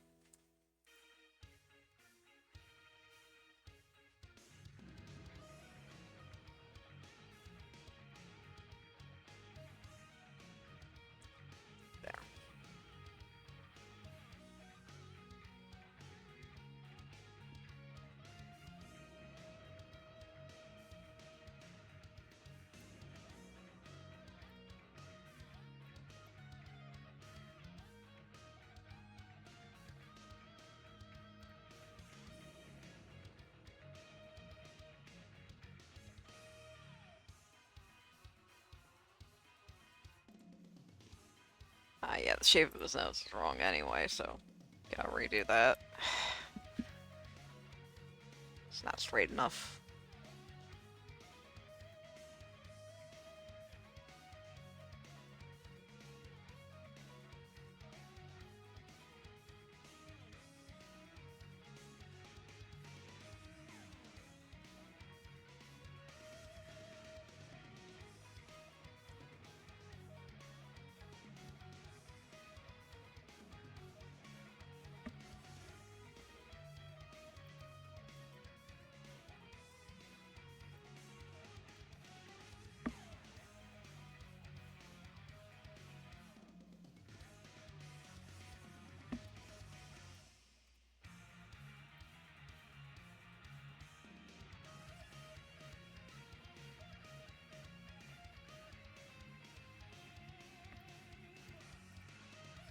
Yeah, the shape of his nose is wrong anyway, so gotta redo that. It's not straight enough.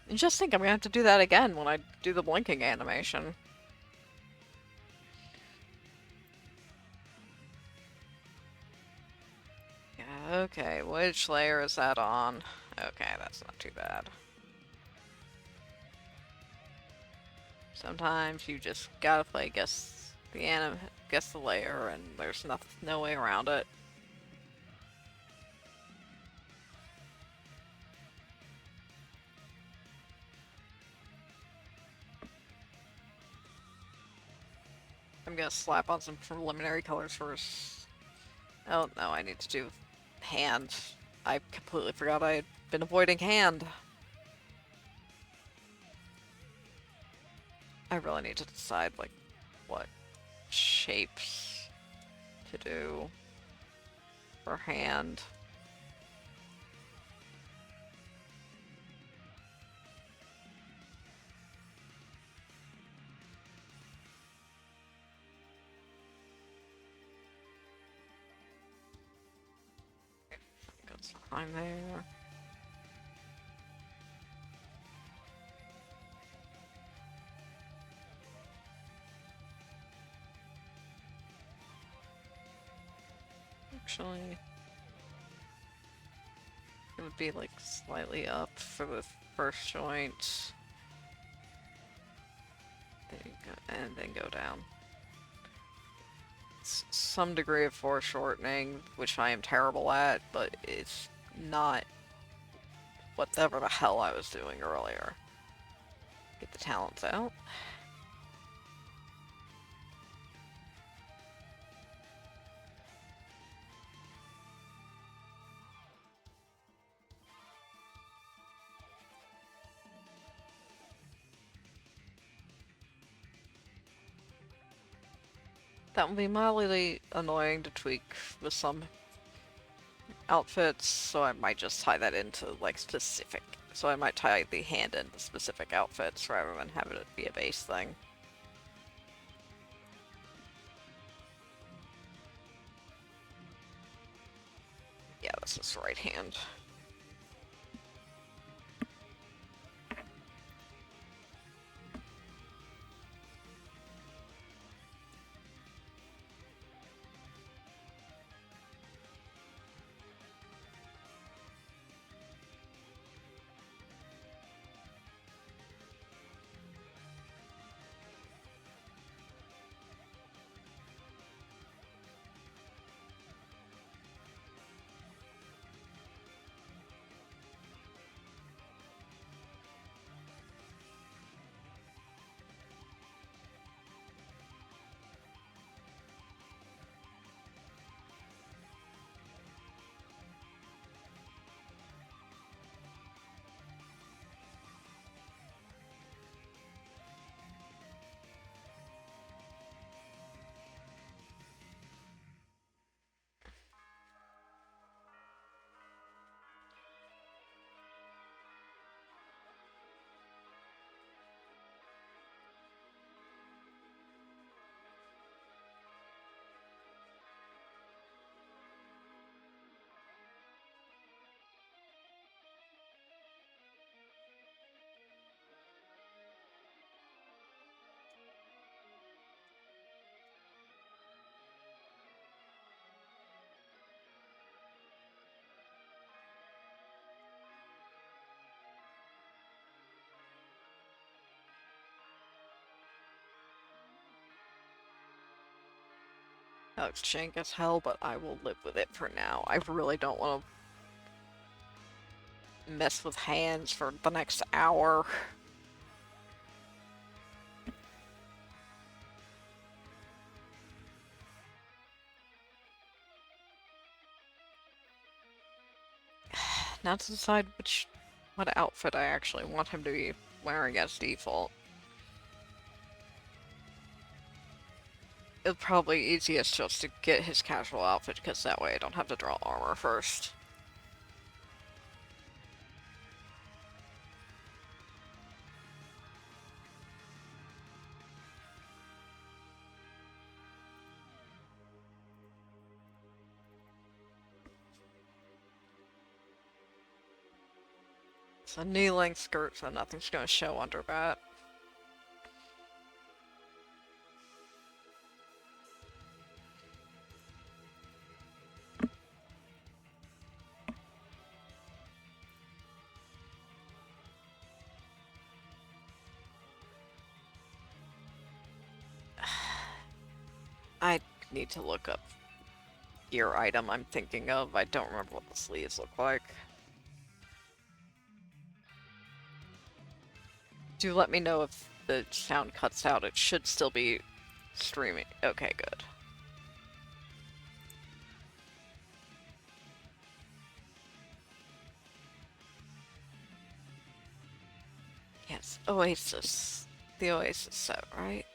And just think I'm gonna have to do that again when I do the blinking animation. Yeah, okay, which layer is that on? Okay, that's not too bad. Sometimes you just gotta play guess the layer, and there's no way around it. I'm gonna slap on some preliminary colors first. Oh no, I need to do hand. I completely forgot I had been avoiding hand. I really need to decide like what shapes to do for hand. Goes behind there. Actually, it would be like slightly up for the first joint. There you go, and then go down. Some degree of foreshortening, which I am terrible at, but it's not whatever the hell I was doing earlier. Get the talents out. That would be mildly annoying to tweak with some outfits, so I might just tie that into, like, specific. So I might tie the hand into specific outfits rather than have it be a base thing. Yeah, this is right hand. That looks jank as hell, but I will live with it for now. I really don't want to mess with hands for the next hour. Now to decide what outfit I actually want him to be wearing as default. It's probably easiest just to get his casual outfit, because that way I don't have to draw armor first. It's a knee-length skirt, so nothing's gonna show under that. I need to look up gear item I'm thinking of. I don't remember what the sleeves look like. Do let me know if the sound cuts out. It should still be streaming. Okay, good. Yes, Oasis. The Oasis set, right?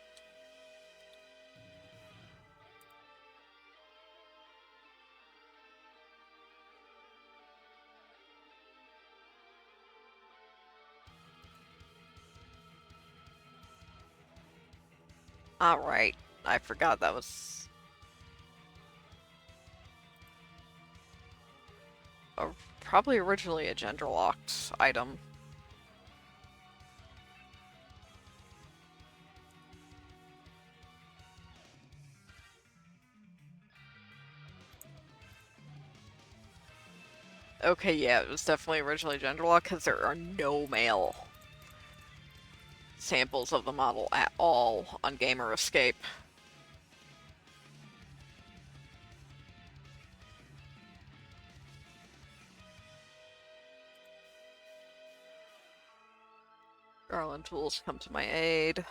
Alright. I forgot that was probably originally a gender-locked item. Okay, yeah, it was definitely originally gender-locked because there are no male samples of the model at all on Gamer Escape. Garland tools come to my aid.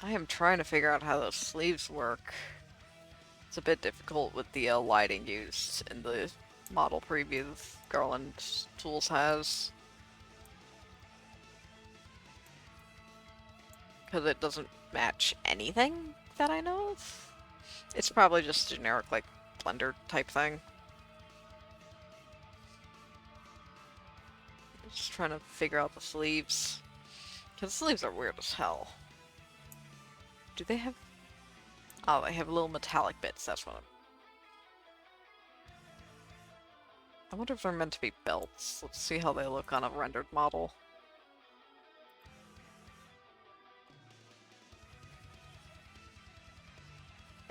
I am trying to figure out how those sleeves work. It's a bit difficult with the lighting used in the model preview Garland Tools has. Because it doesn't match anything that I know of. It's probably just a generic, like, Blender type thing. Just trying to figure out the sleeves. Because the sleeves are weird as hell. Do they have... Oh, they have little metallic bits, that's what I wonder if they're meant to be belts. Let's see how they look on a rendered model.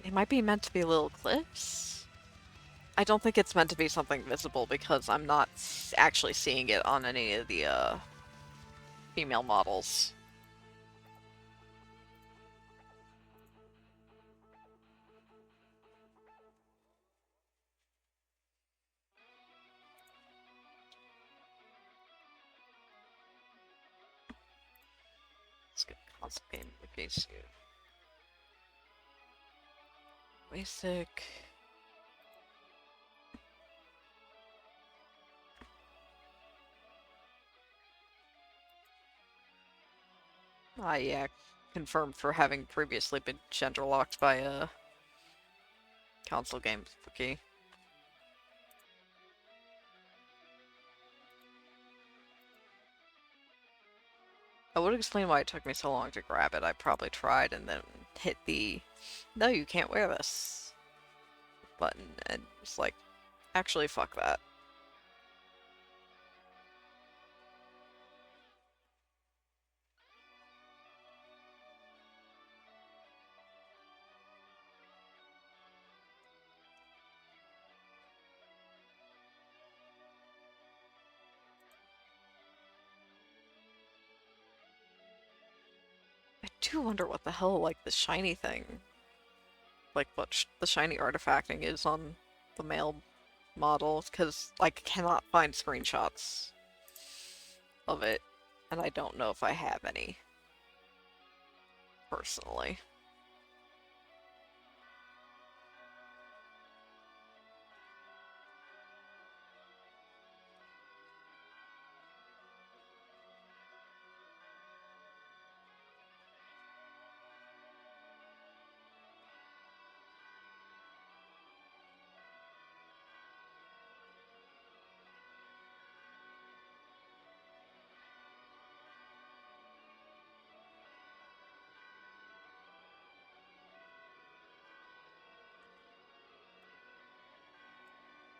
They might be meant to be little clips? I don't think it's meant to be something visible because I'm not actually seeing it on any of the female models. Let's get console game against you. Basic. Ah, yeah. Confirmed for having previously been gender locked by a console game wiki. I would explain why it took me so long to grab it. I probably tried and then hit the "No, you can't wear this" button, and it's like, actually, fuck that. do wonder what the hell, like, the shiny thing, like, what the shiny artifacting is on the male model, because I cannot find screenshots of it, and I don't know if I have any, personally.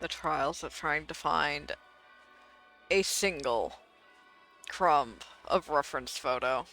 The trials of trying to find a single crumb of reference photo.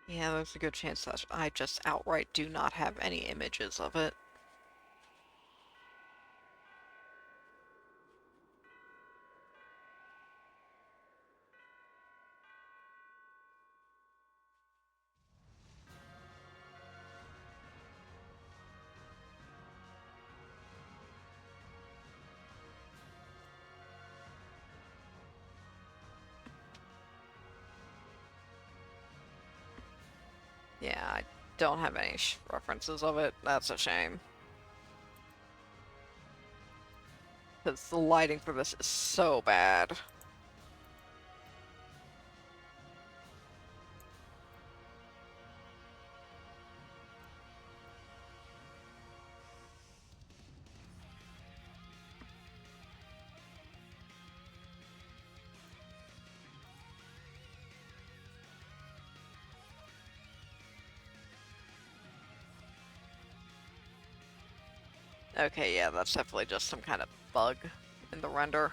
Yeah, there's a good chance that I just outright do not have any images of it. Yeah, I don't have any references of it. That's a shame. Because the lighting for this is so bad. Okay, yeah, that's definitely just some kind of bug in the render.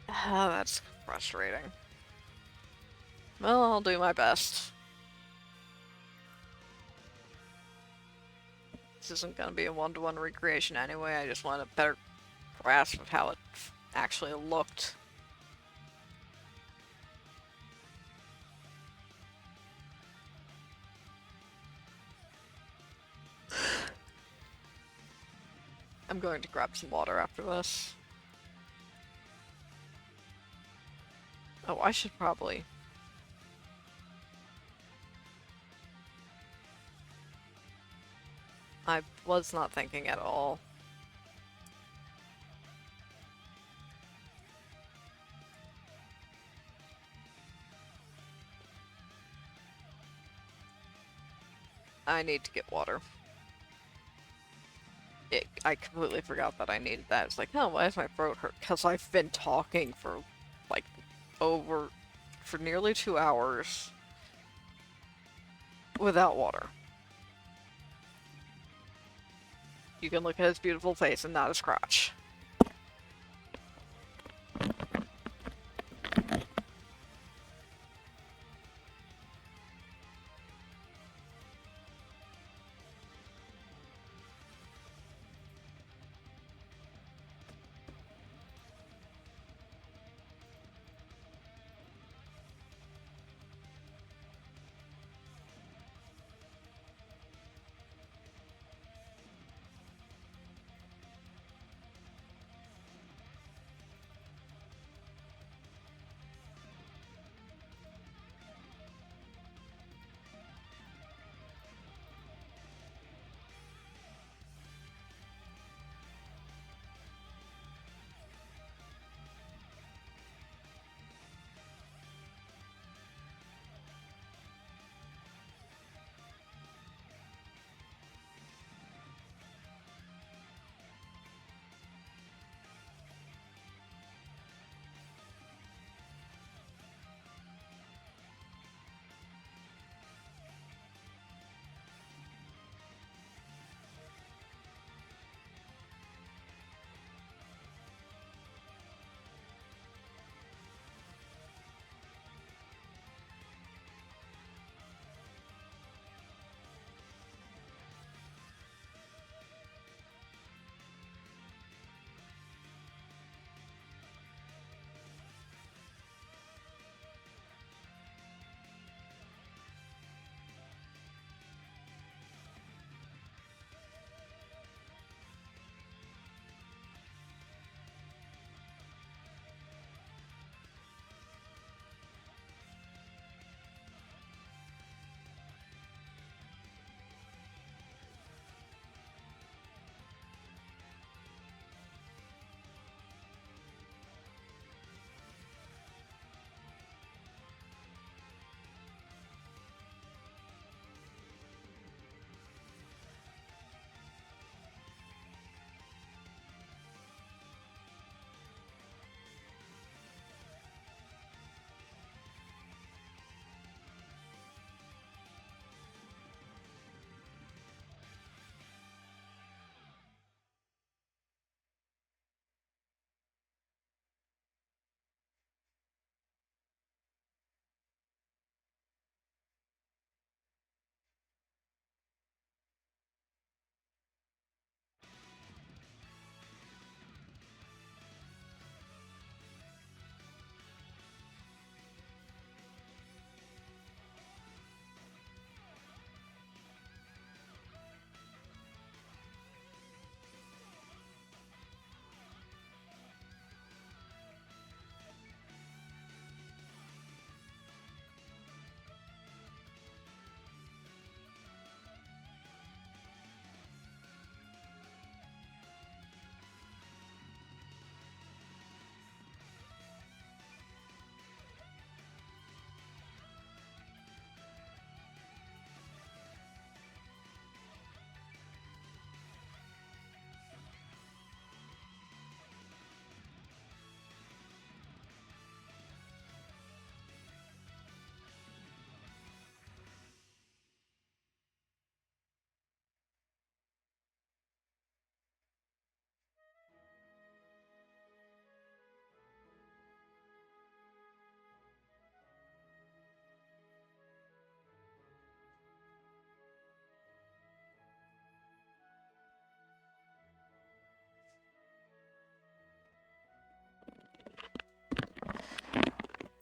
That's frustrating. Well, I'll do my best. This isn't going to be a one-to-one recreation anyway, I just want a better grasp of how it actually looked. I'm going to grab some water after this. Oh, I should probably... I was not thinking at all. I need to get water. I completely forgot that I needed that. It's like, oh, why does my throat hurt? Because I've been talking for, like, for nearly 2 hours without water. You can look at his beautiful face and not his crotch.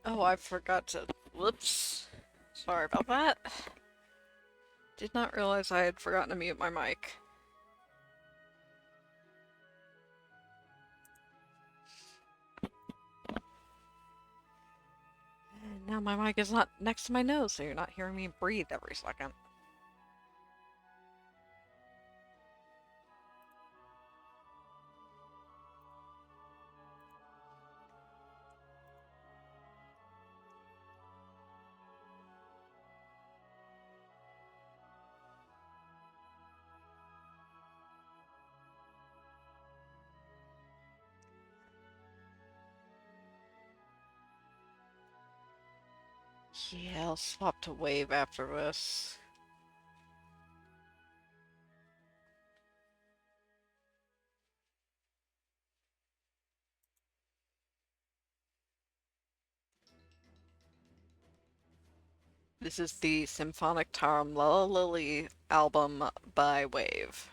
Oh, I forgot to. Whoops. Sorry about that. Did not realize I had forgotten to mute my mic. And now my mic is not next to my nose, so you're not hearing me breathe every second. Yeah, I'll swap to wave after this. This is the Symphonic Tarm La Lily album by Wave.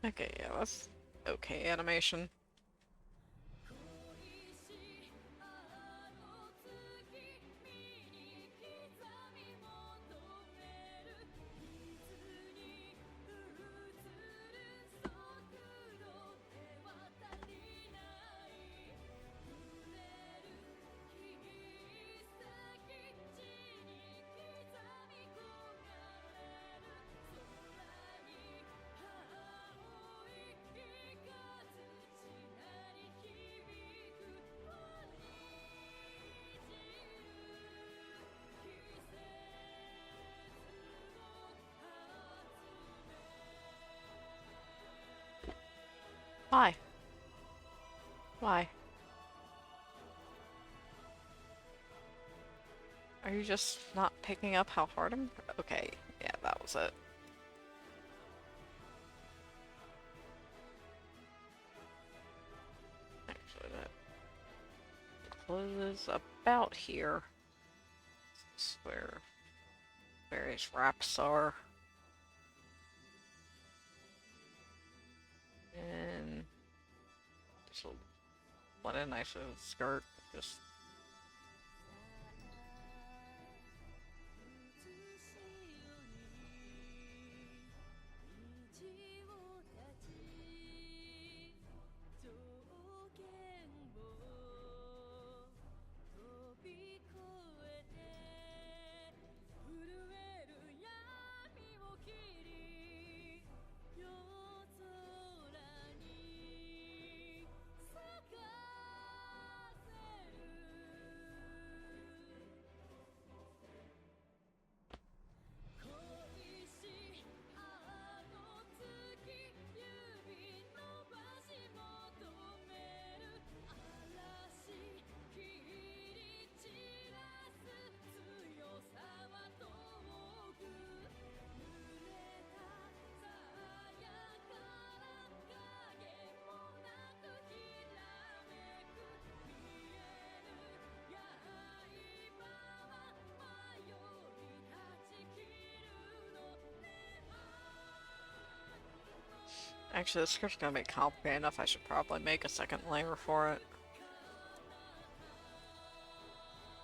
Okay, yeah, that's okay animation. Why? Why? Are you just not picking up how hard I'm... Okay, yeah, that was it. Actually, that closes about here. This is where various wraps are. And this will let in nice little skirt. Just actually, the script's gonna be complicated enough. I should probably make a second layer for it.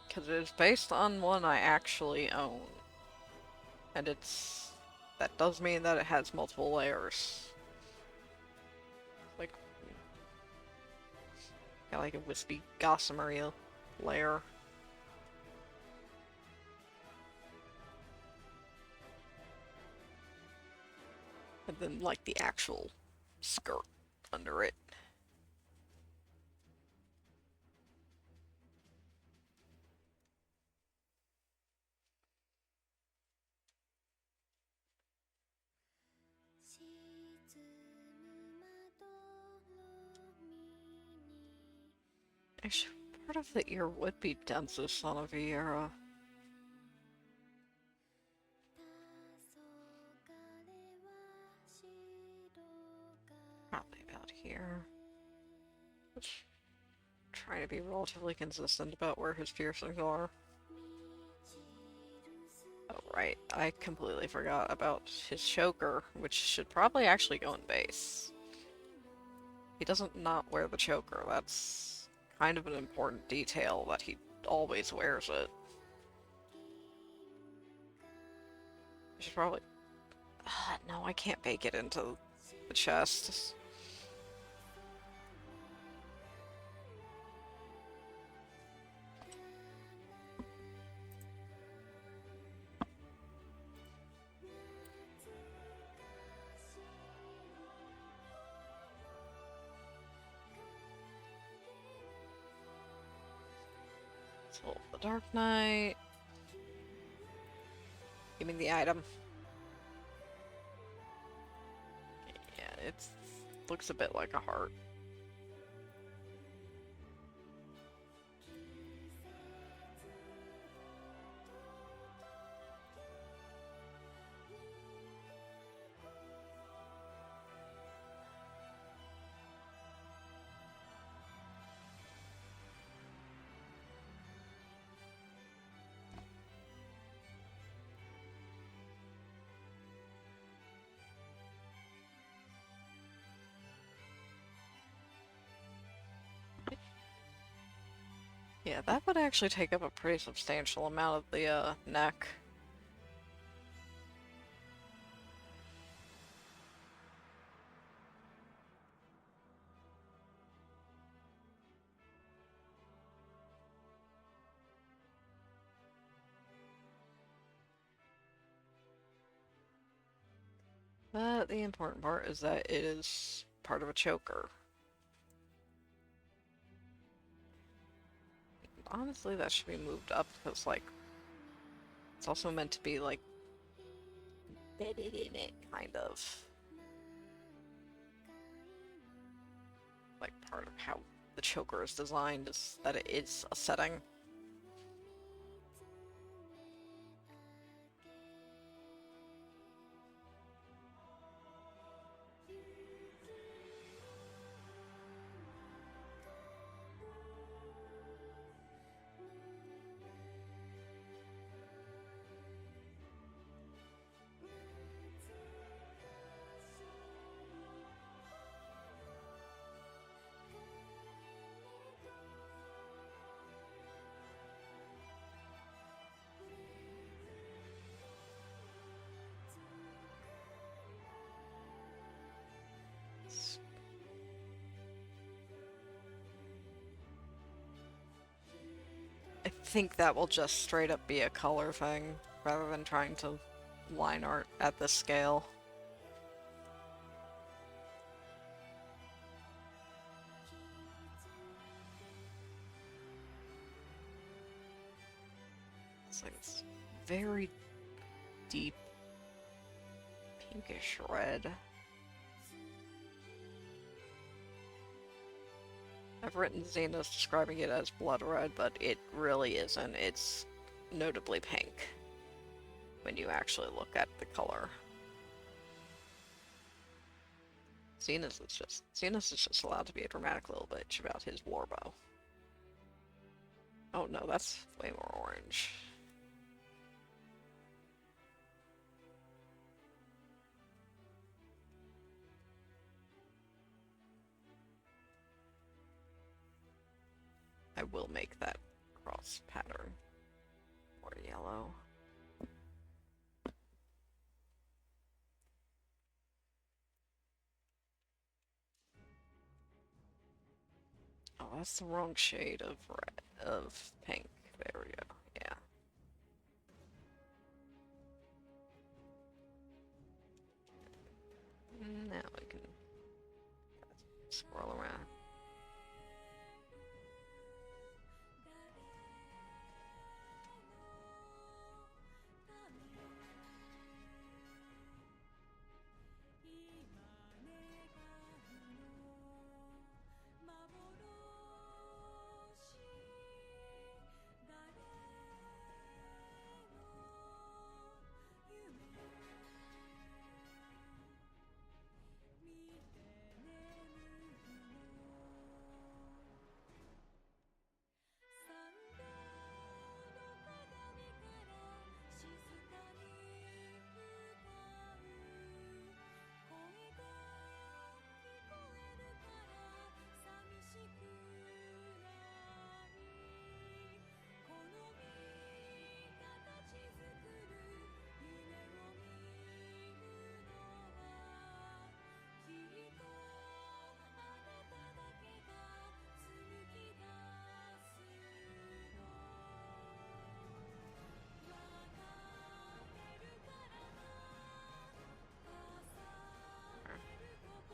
Because it is based on one I actually own. And it's... that does mean that it has multiple layers. Like... got like a wispy gossamery layer. And then like the actual skirt under it. Actually, part of the ear would be densest on a Vieira. Probably about here. Just trying to be relatively consistent about where his piercings are. Oh, right. I completely forgot about his choker, which should probably actually go in base. He doesn't not wear the choker. That's kind of an important detail that he always wears it. I should probably... no, I can't bake it into the chest. Soul of the Dark Knight. Give me the item. Yeah, it looks a bit like a heart. Yeah, that would actually take up a pretty substantial amount of the neck. But the important part is that it is part of a choker. Honestly, that should be moved up because, like, it's also meant to be, like, embedded in it, kind of. Like, part of how the choker is designed is that it is a setting. I think that will just straight up be a color thing, rather than trying to line art at this scale. It's like it's very deep pinkish red. I've written Xena's describing it as blood red, but it really isn't. It's notably pink when you actually look at the color. Xena's is just allowed to be a dramatic little bitch about his warbow. Oh no, that's way more orange. I will make that cross pattern more yellow. Oh, that's the wrong shade of red, of pink. There we go. Yeah. Now we can swirl around.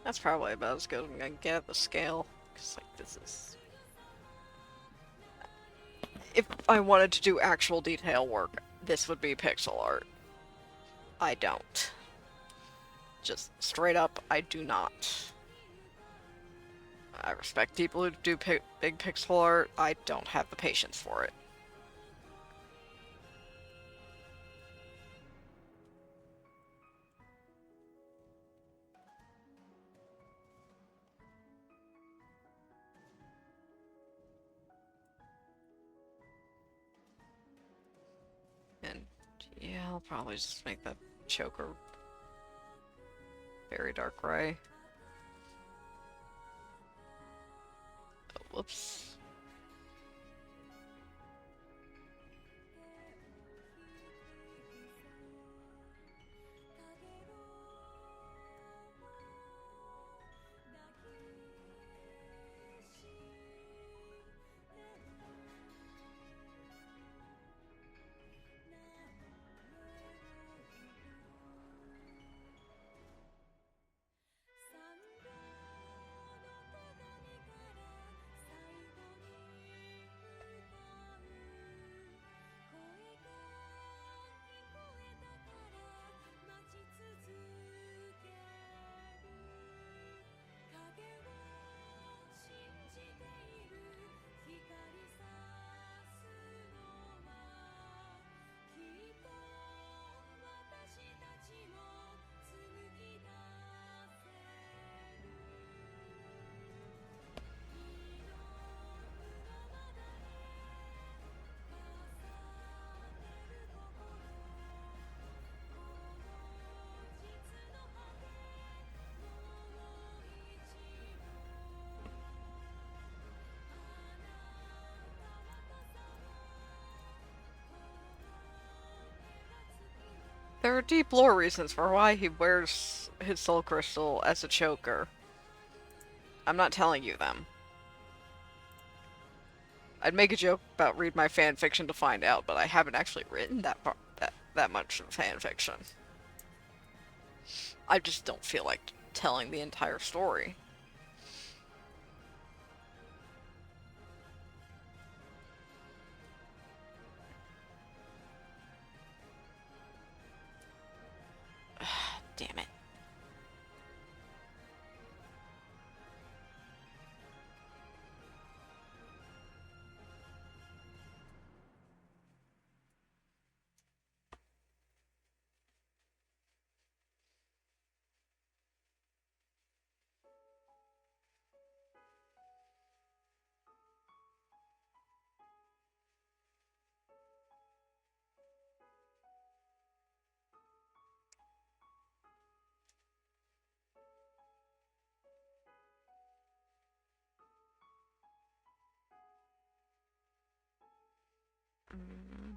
That's probably about as good as I'm gonna get at the scale. Cause like this is... If I wanted to do actual detail work, this would be pixel art. I don't. Just straight up, I do not. I respect people who do big pixel art. I don't have the patience for it. And yeah, I'll probably just make that choker very dark gray. Oh, whoops. There are deep lore reasons for why he wears his soul crystal as a choker. I'm not telling you them. I'd make a joke about read my fan fiction to find out, but I haven't actually written that much fan fiction. I just don't feel like telling the entire story. Damn it. Mm.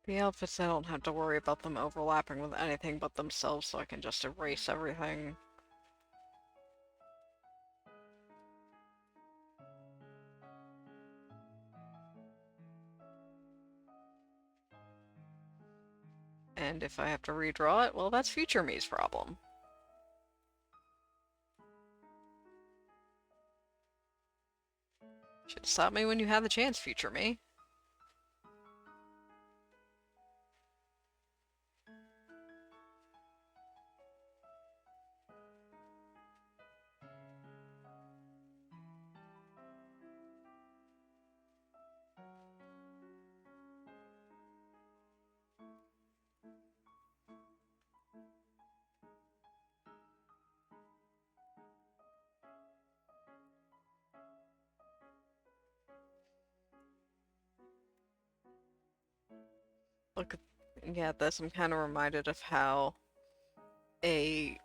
The outfits, I don't have to worry about them overlapping with anything but themselves, so I can just erase everything. And if I have to redraw it, well, that's future me's problem. Should stop me when you have the chance, future me. Look at this, I'm kind of reminded of how a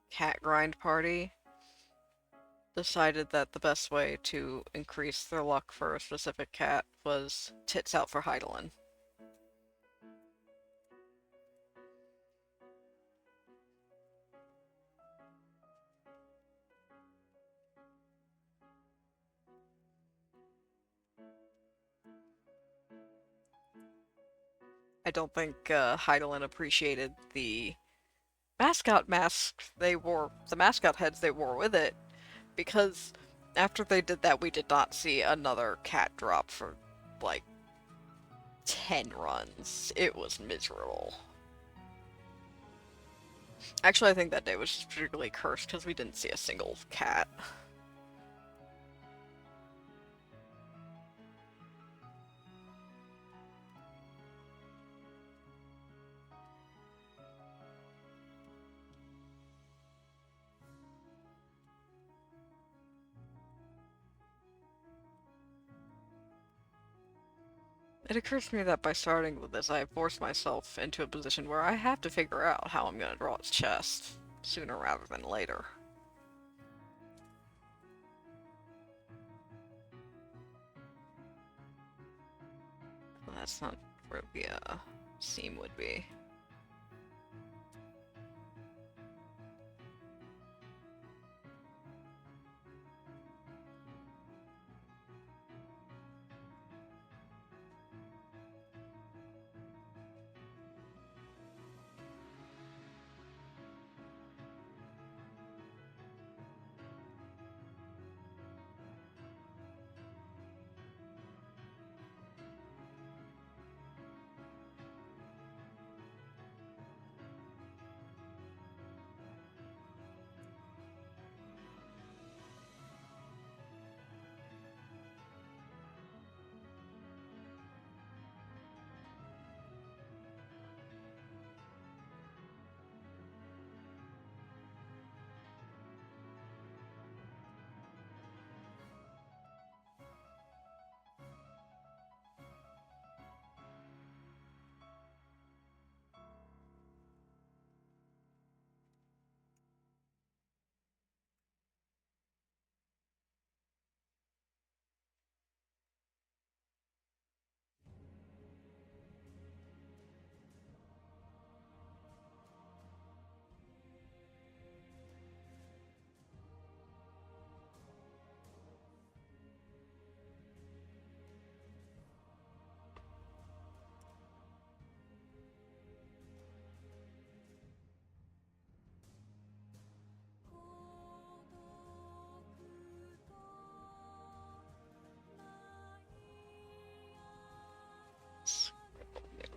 cat grind party decided that the best way to increase their luck for a specific cat was tits out for Heidelin. I don't think Heidelin appreciated the mascot masks they wore, the mascot heads they wore with it, because after they did that, we did not see another cat drop for like 10 runs. It was miserable. Actually, I think that day was just particularly cursed because we didn't see a single cat. It occurs to me that by starting with this, I have forced myself into a position where I have to figure out how I'm going to draw its chest, sooner rather than later. Well, that's not where the seam would be.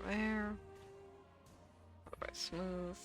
There. Quite smooth.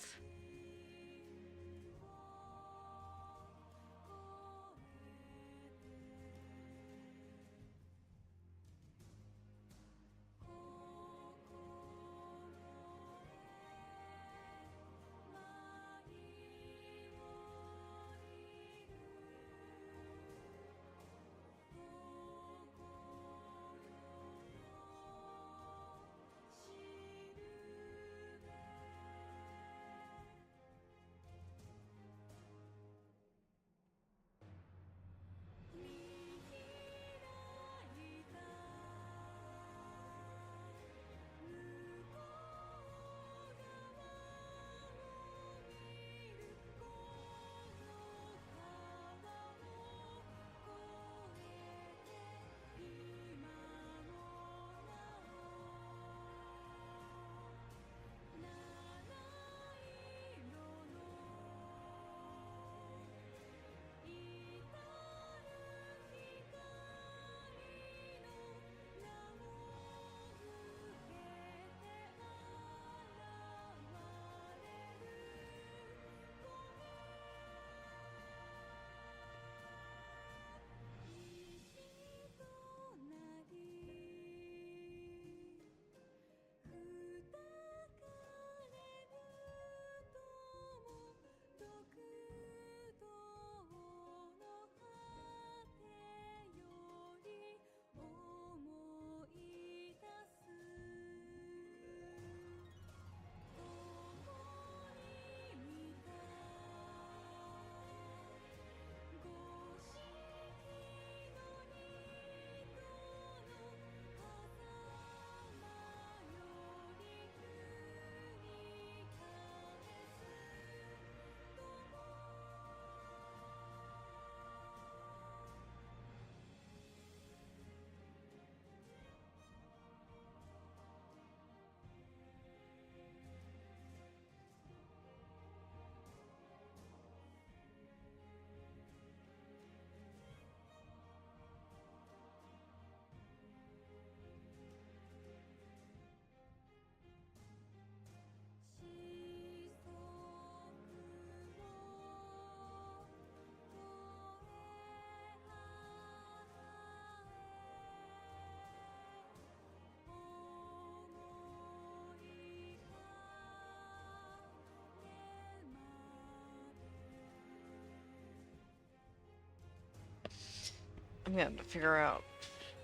I'm gonna have to figure out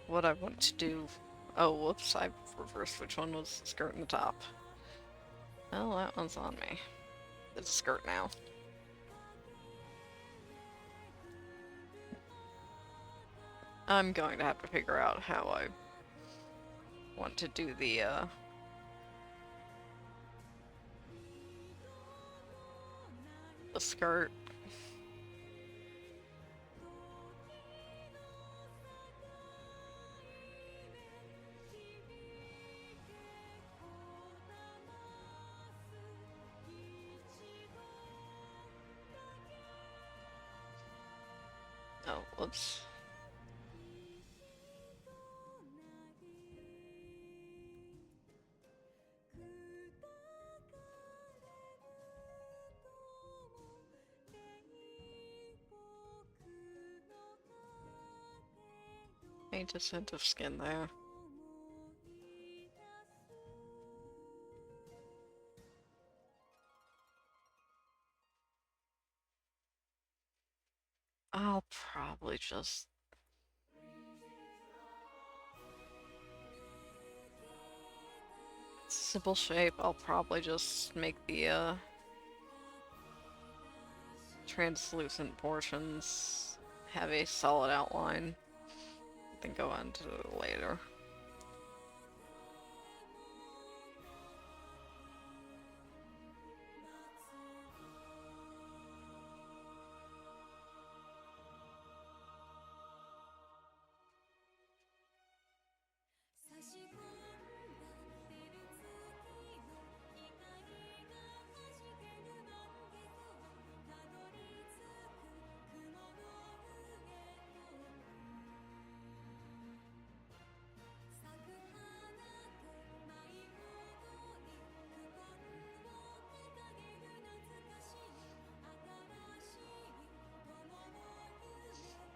what I want to do. Oh, whoops, I reversed which one was the skirt and the top. Oh, that one's on me. It's a skirt now. I'm going to have to figure out how I want to do the skirt. Oh, whoops. Faint a scent of skin there. I'll probably just... Simple shape, I'll probably just make the, translucent portions have a solid outline, then go on to it later.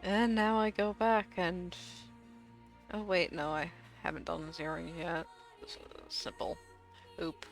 And now I go back and... Oh wait, no, I haven't done the zeroing yet. This is simple. Oop.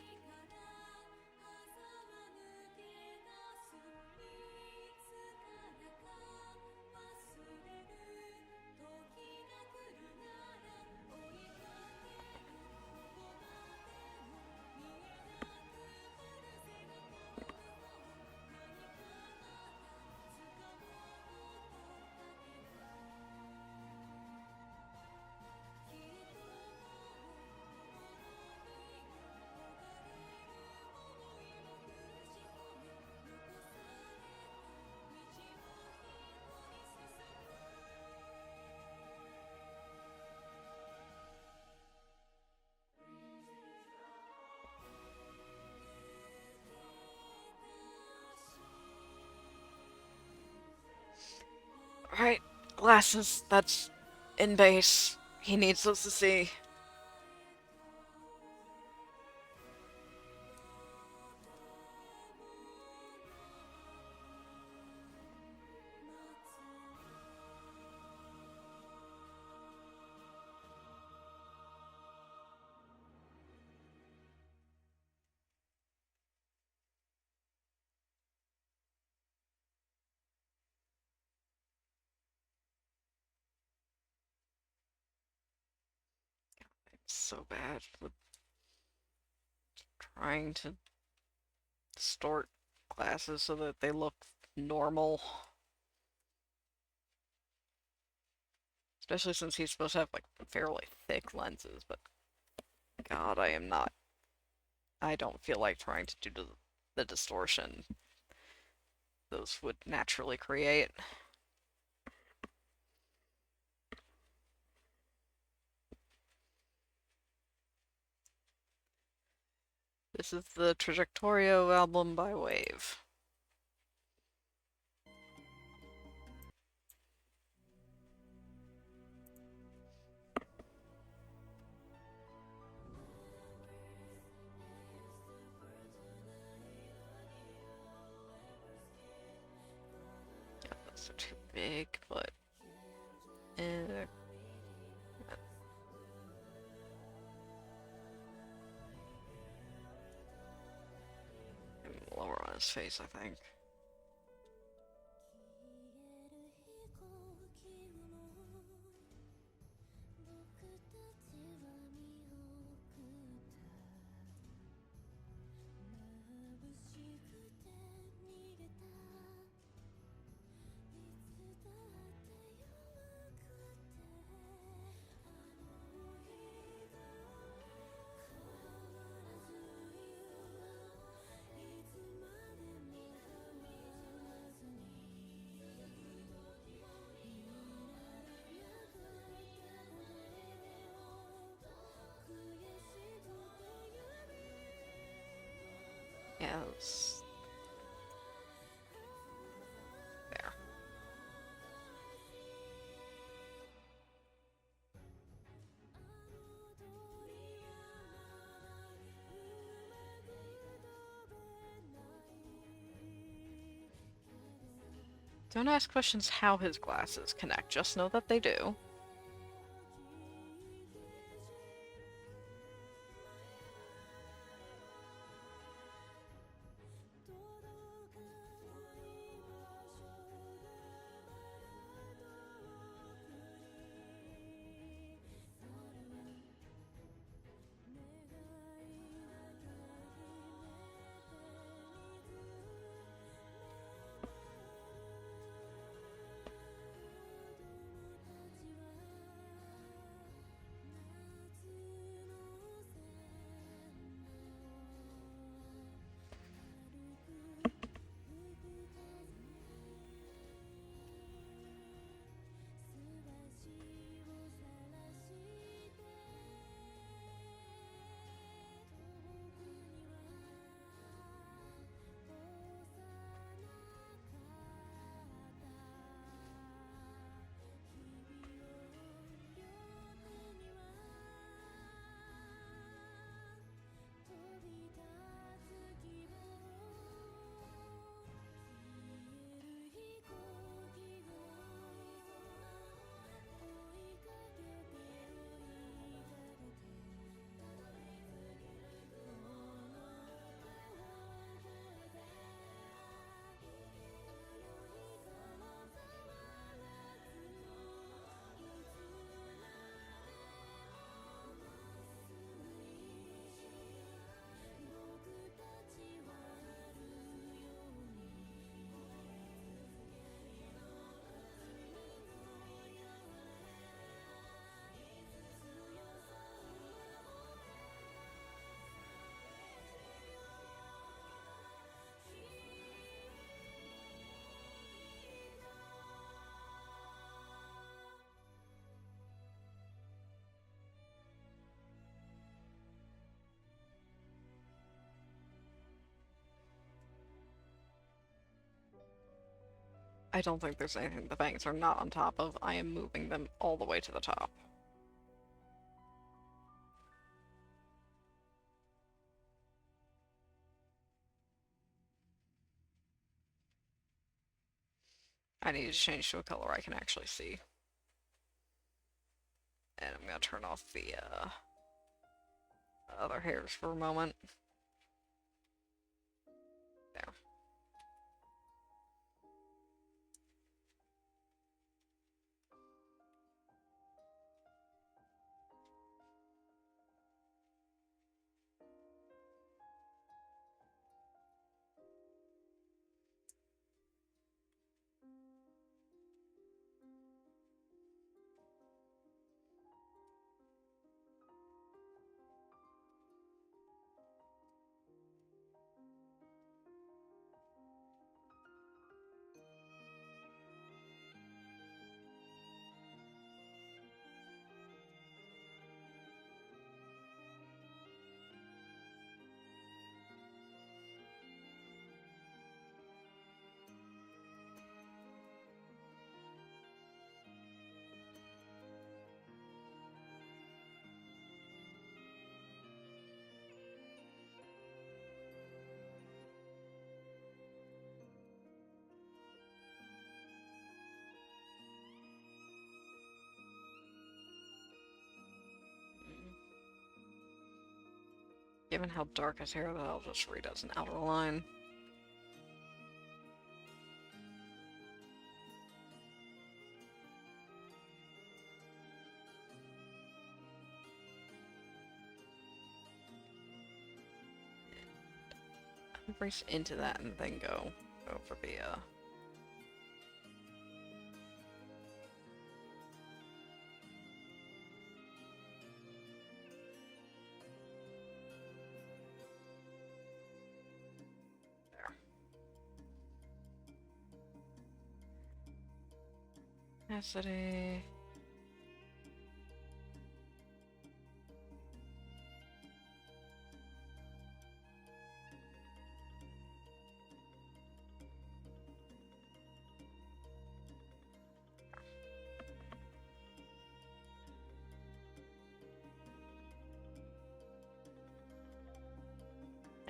Right, glasses, that's in base. He needs those to see. It's so bad with trying to distort glasses so that they look normal. Especially since he's supposed to have, like, fairly thick lenses, but God, I am not... I don't feel like trying to do the distortion those would naturally create. This is the Trajectorio album by Wave. Yeah, those are too big, but... Eh, lower on his face, I think. Yes. There. Don't ask questions how his glasses connect, just know that they do. I don't think there's anything the banks are not on top of. I am moving them all the way to the top. I need to change to a color I can actually see. And I'm gonna turn off the other hairs for a moment. There. Given how dark his hair, that I'll just read as an outer line. Race into that and then go for the Capacity.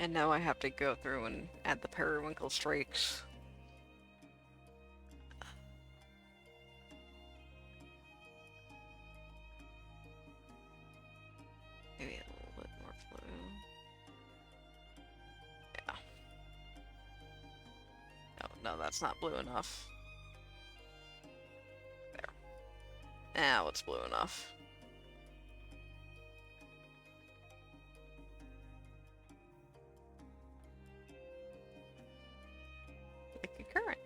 And now I have to go through and add the periwinkle streaks. Maybe a little bit more blue. Yeah. No, that's not blue enough. There. Now it's blue enough. Like a current.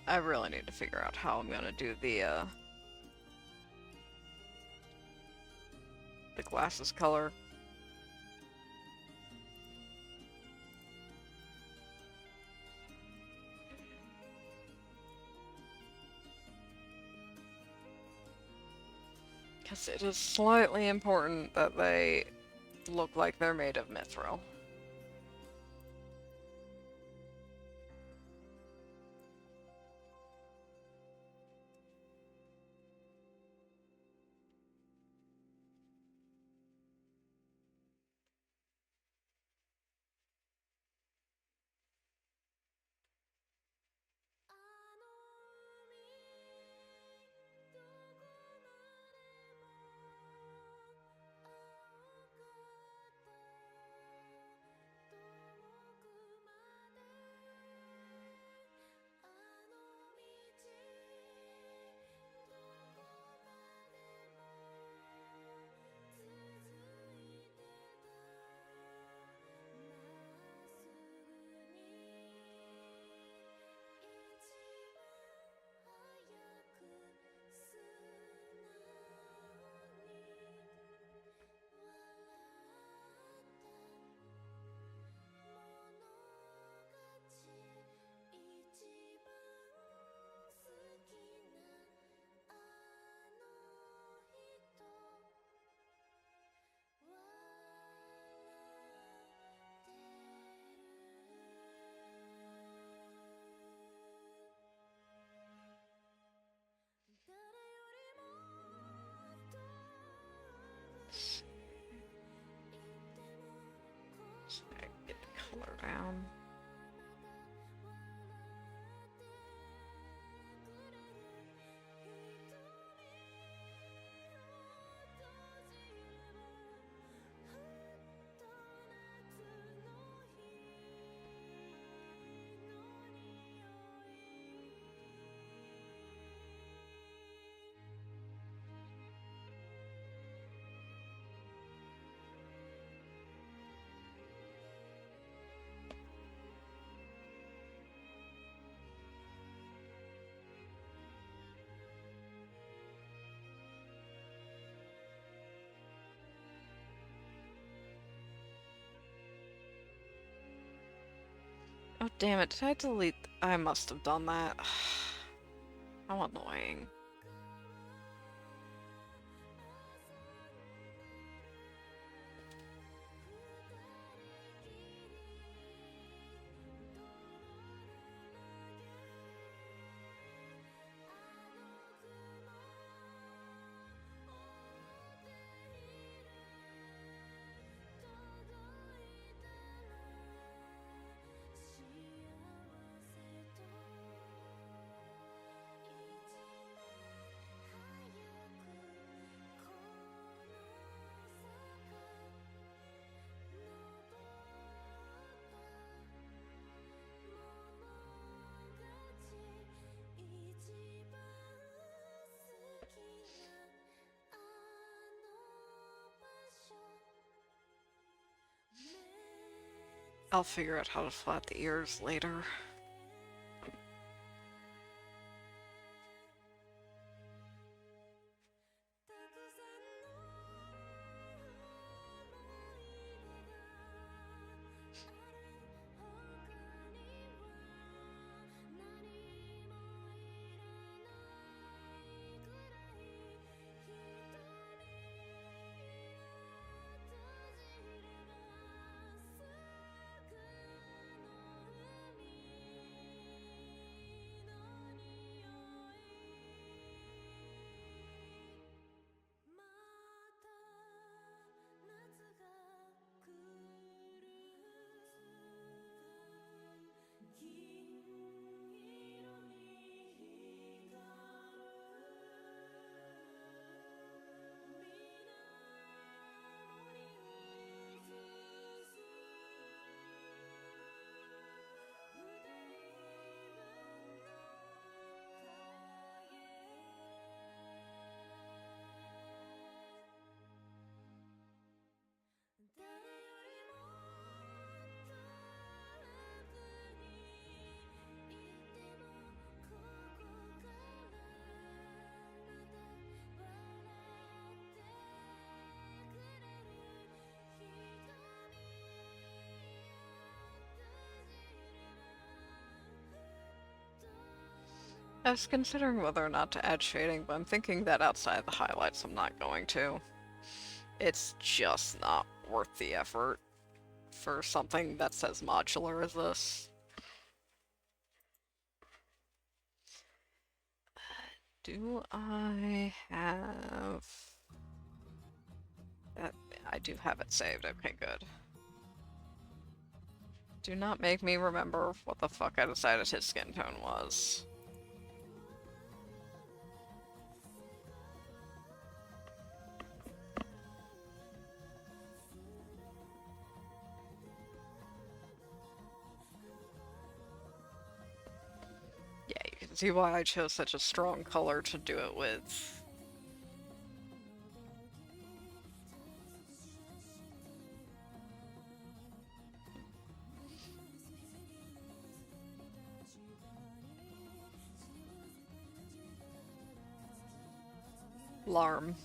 I really need to figure out how I'm gonna do the glasses color. Because it is slightly important that they look like they're made of mithril. So I get the color down. Oh damn it, did I delete? I must have done that. How annoying. I'll figure out how to flat the ears later. I was considering whether or not to add shading, but I'm thinking that outside the highlights I'm not going to. It's just not worth the effort for something that's as modular as this. Do I have... that? I do have it saved. Okay, good. Do not make me remember what the fuck I decided his skin tone was. Yeah, you can see why I chose such a strong color to do it with. Larm.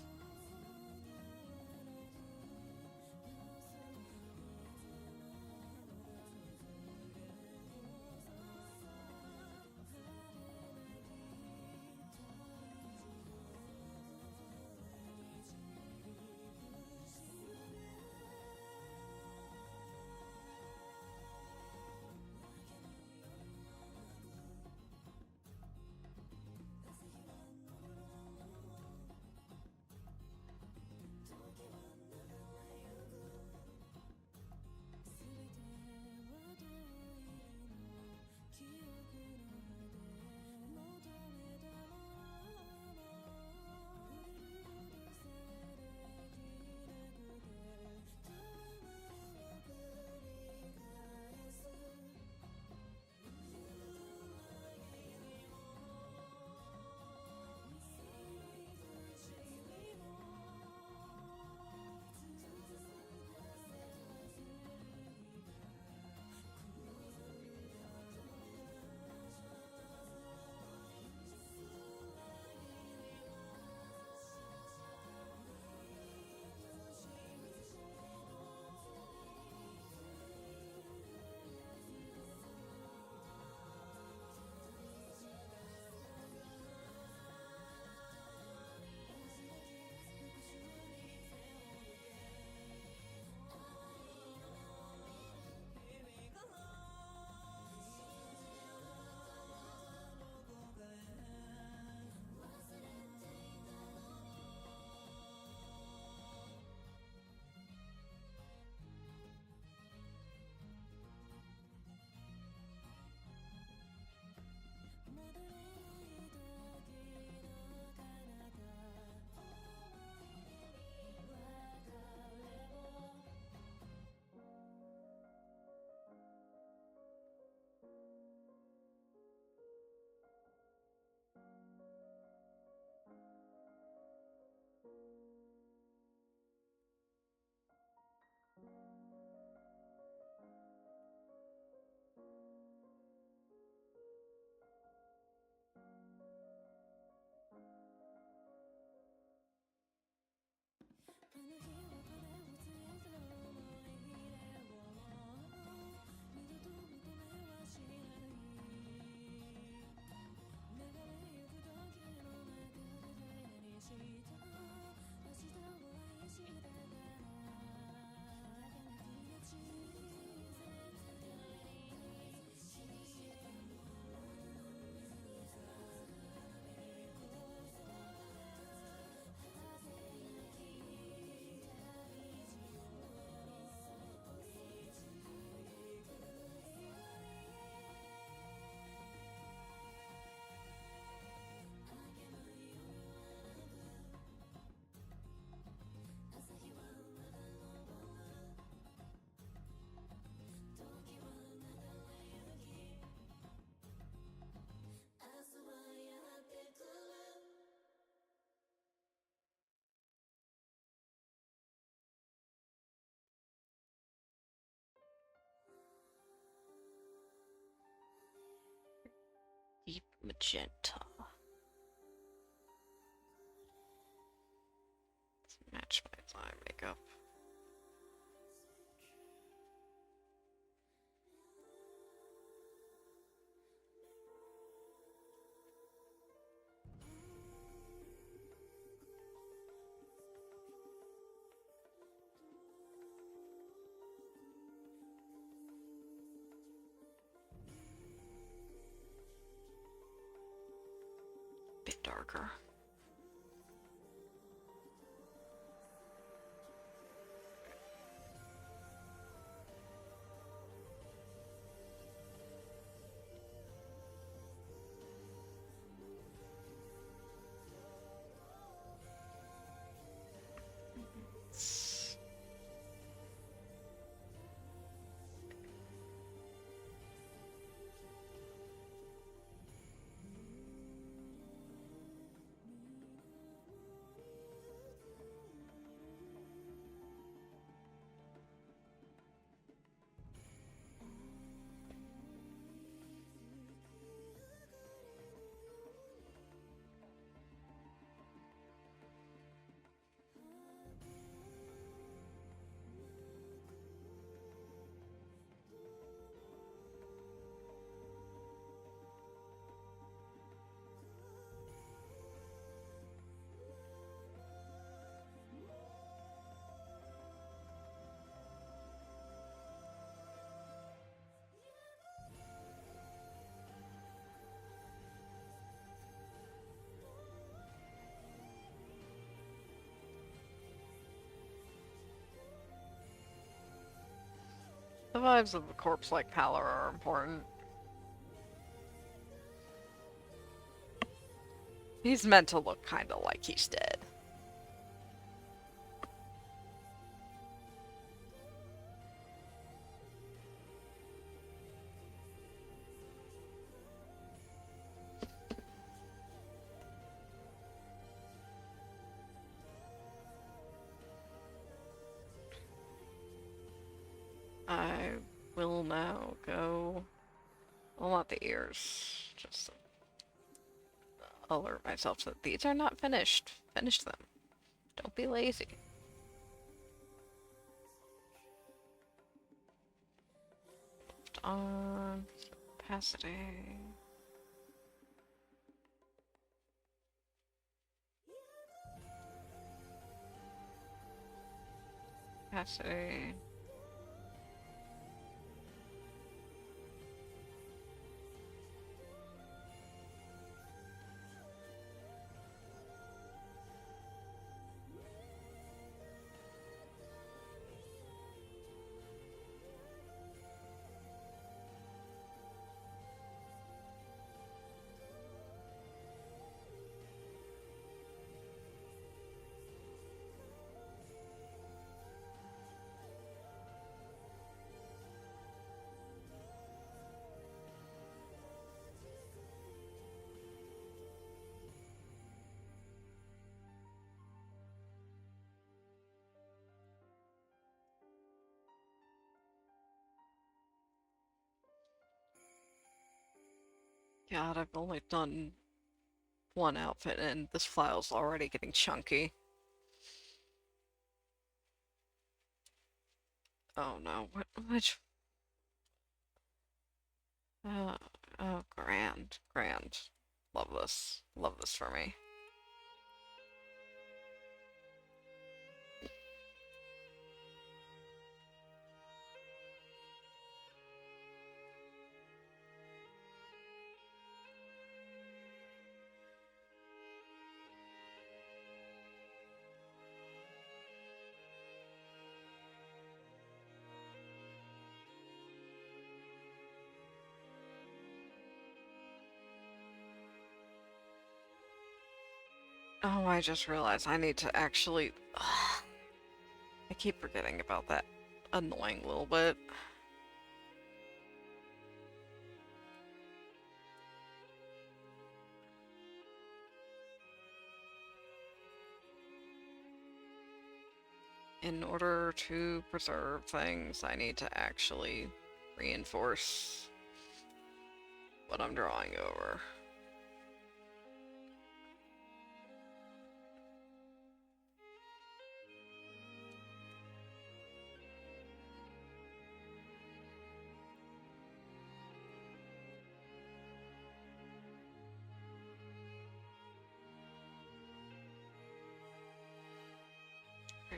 magenta. Let's match my eye makeup. Bit darker. The vibes of a corpse-like pallor are important. He's meant to look kinda like he's dead. I will now go... Well, not the ears. Just alert myself that these are not finished. Finish them. Don't be lazy. On opacity. Opacity. God, I've only done one outfit and this file's already getting chunky. Oh no, which... oh, grand. Grand. Love this. Love this for me. Oh, I just realized I need to actually... I keep forgetting about that annoying little bit. In order to preserve things, I need to actually reinforce what I'm drawing over.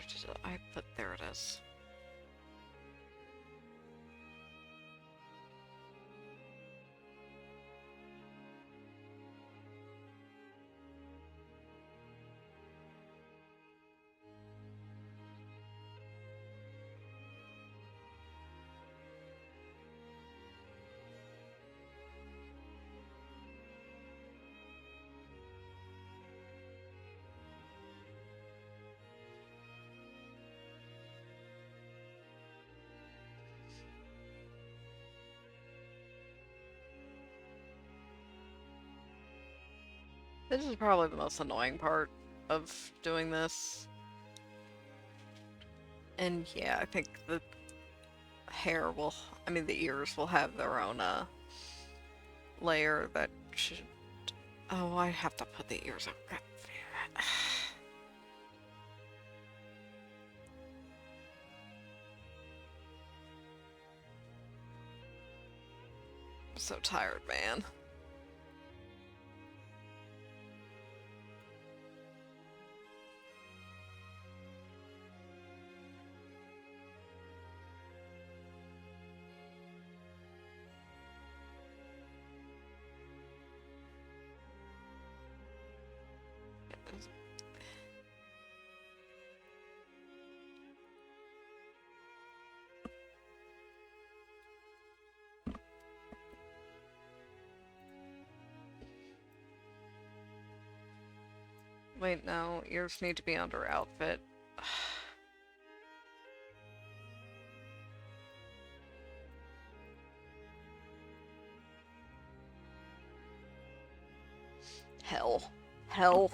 did I put? There it is. This is probably the most annoying part of doing this. And yeah, I think the hair will, I mean the ears will have their own layer that should, oh, I have to put the ears up. God damn it. I'm so tired, man. Wait, no, ears need to be under outfit. Hell. Hell.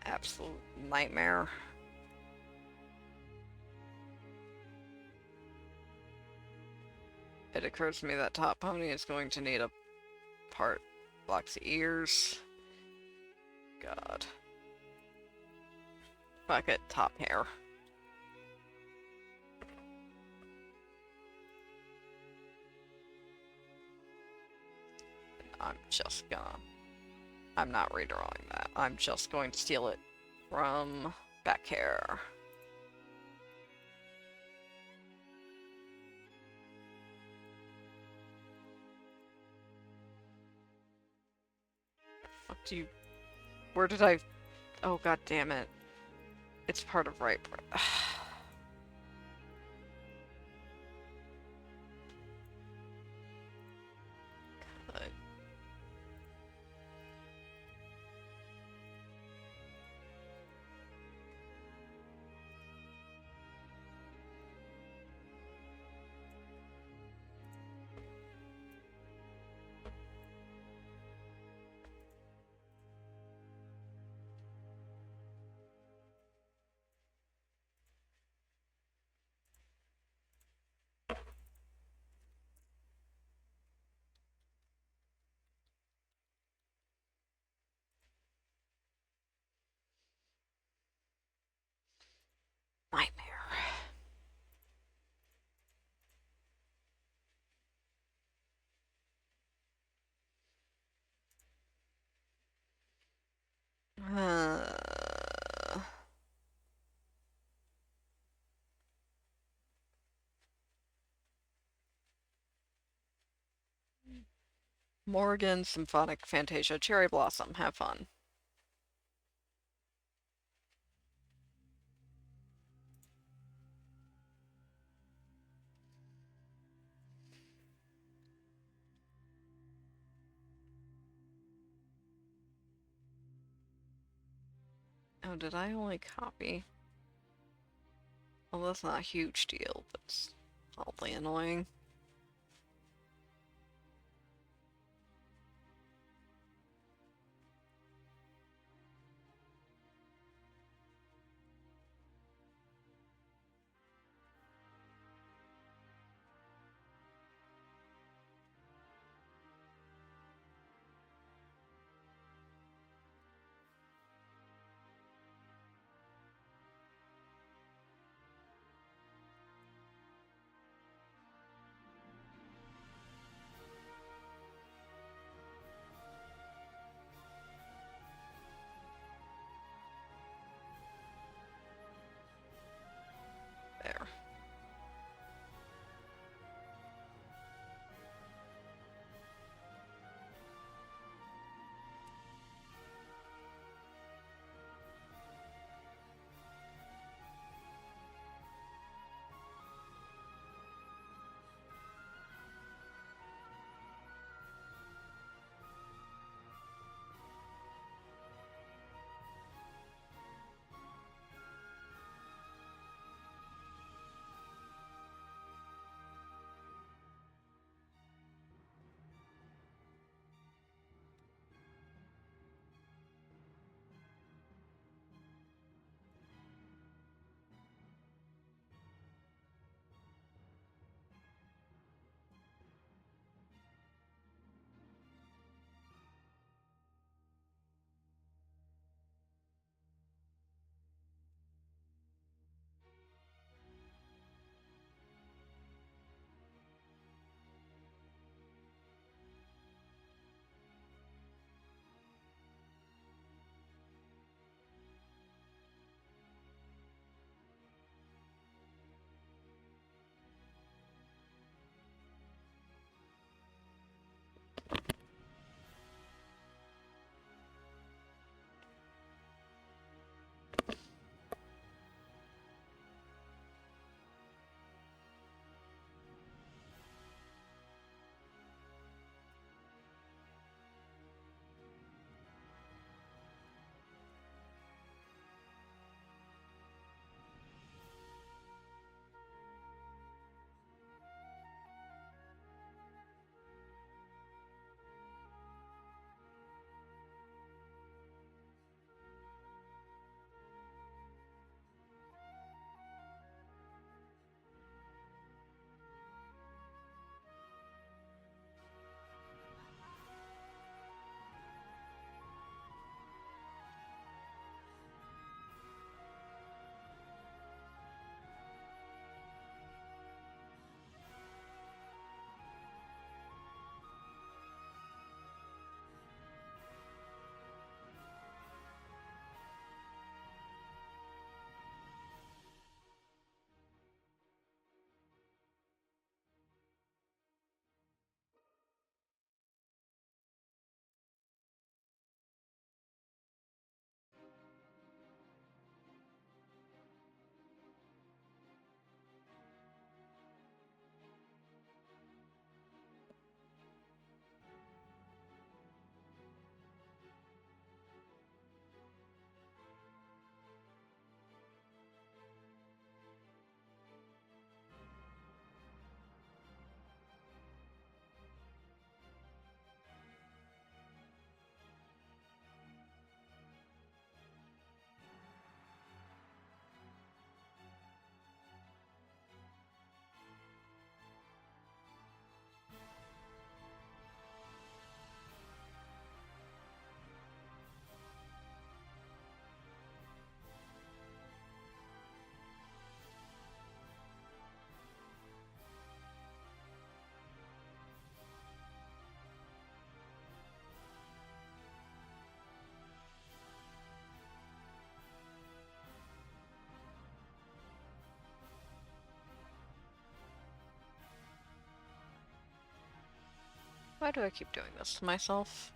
Absolute nightmare. It occurs to me that top pony is going to need a part. Blocks the ears. God. Fuck it, top hair. I'm just gonna... I'm not redrawing that. I'm just going to steal it from back hair. Fuck do you... Where did I... Oh, god damn it. It's part of right... God. Nightmare. Morgan, Symphonic Fantasia, Cherry Blossom. Have fun. Oh, did I only copy? Well, that's not a huge deal, but it's awfully annoying. Why do I keep doing this to myself?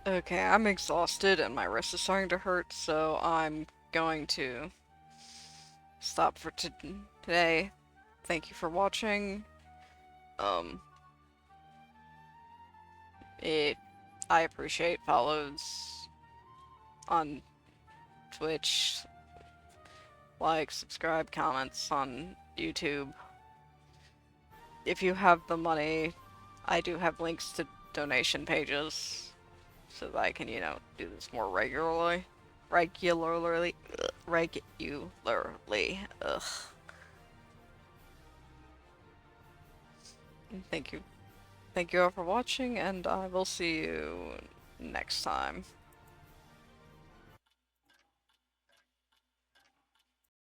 Okay, I'm exhausted and my wrist is starting to hurt, so I'm going to stop for today. Thank you for watching. Um, it I appreciate follows on Twitch, like, subscribe, comments on YouTube. If you have the money, I do have links to donation pages so that I can, do this more regularly. Regularly. Regularly. Ugh. Thank you. Thank you all for watching, and I will see you next time.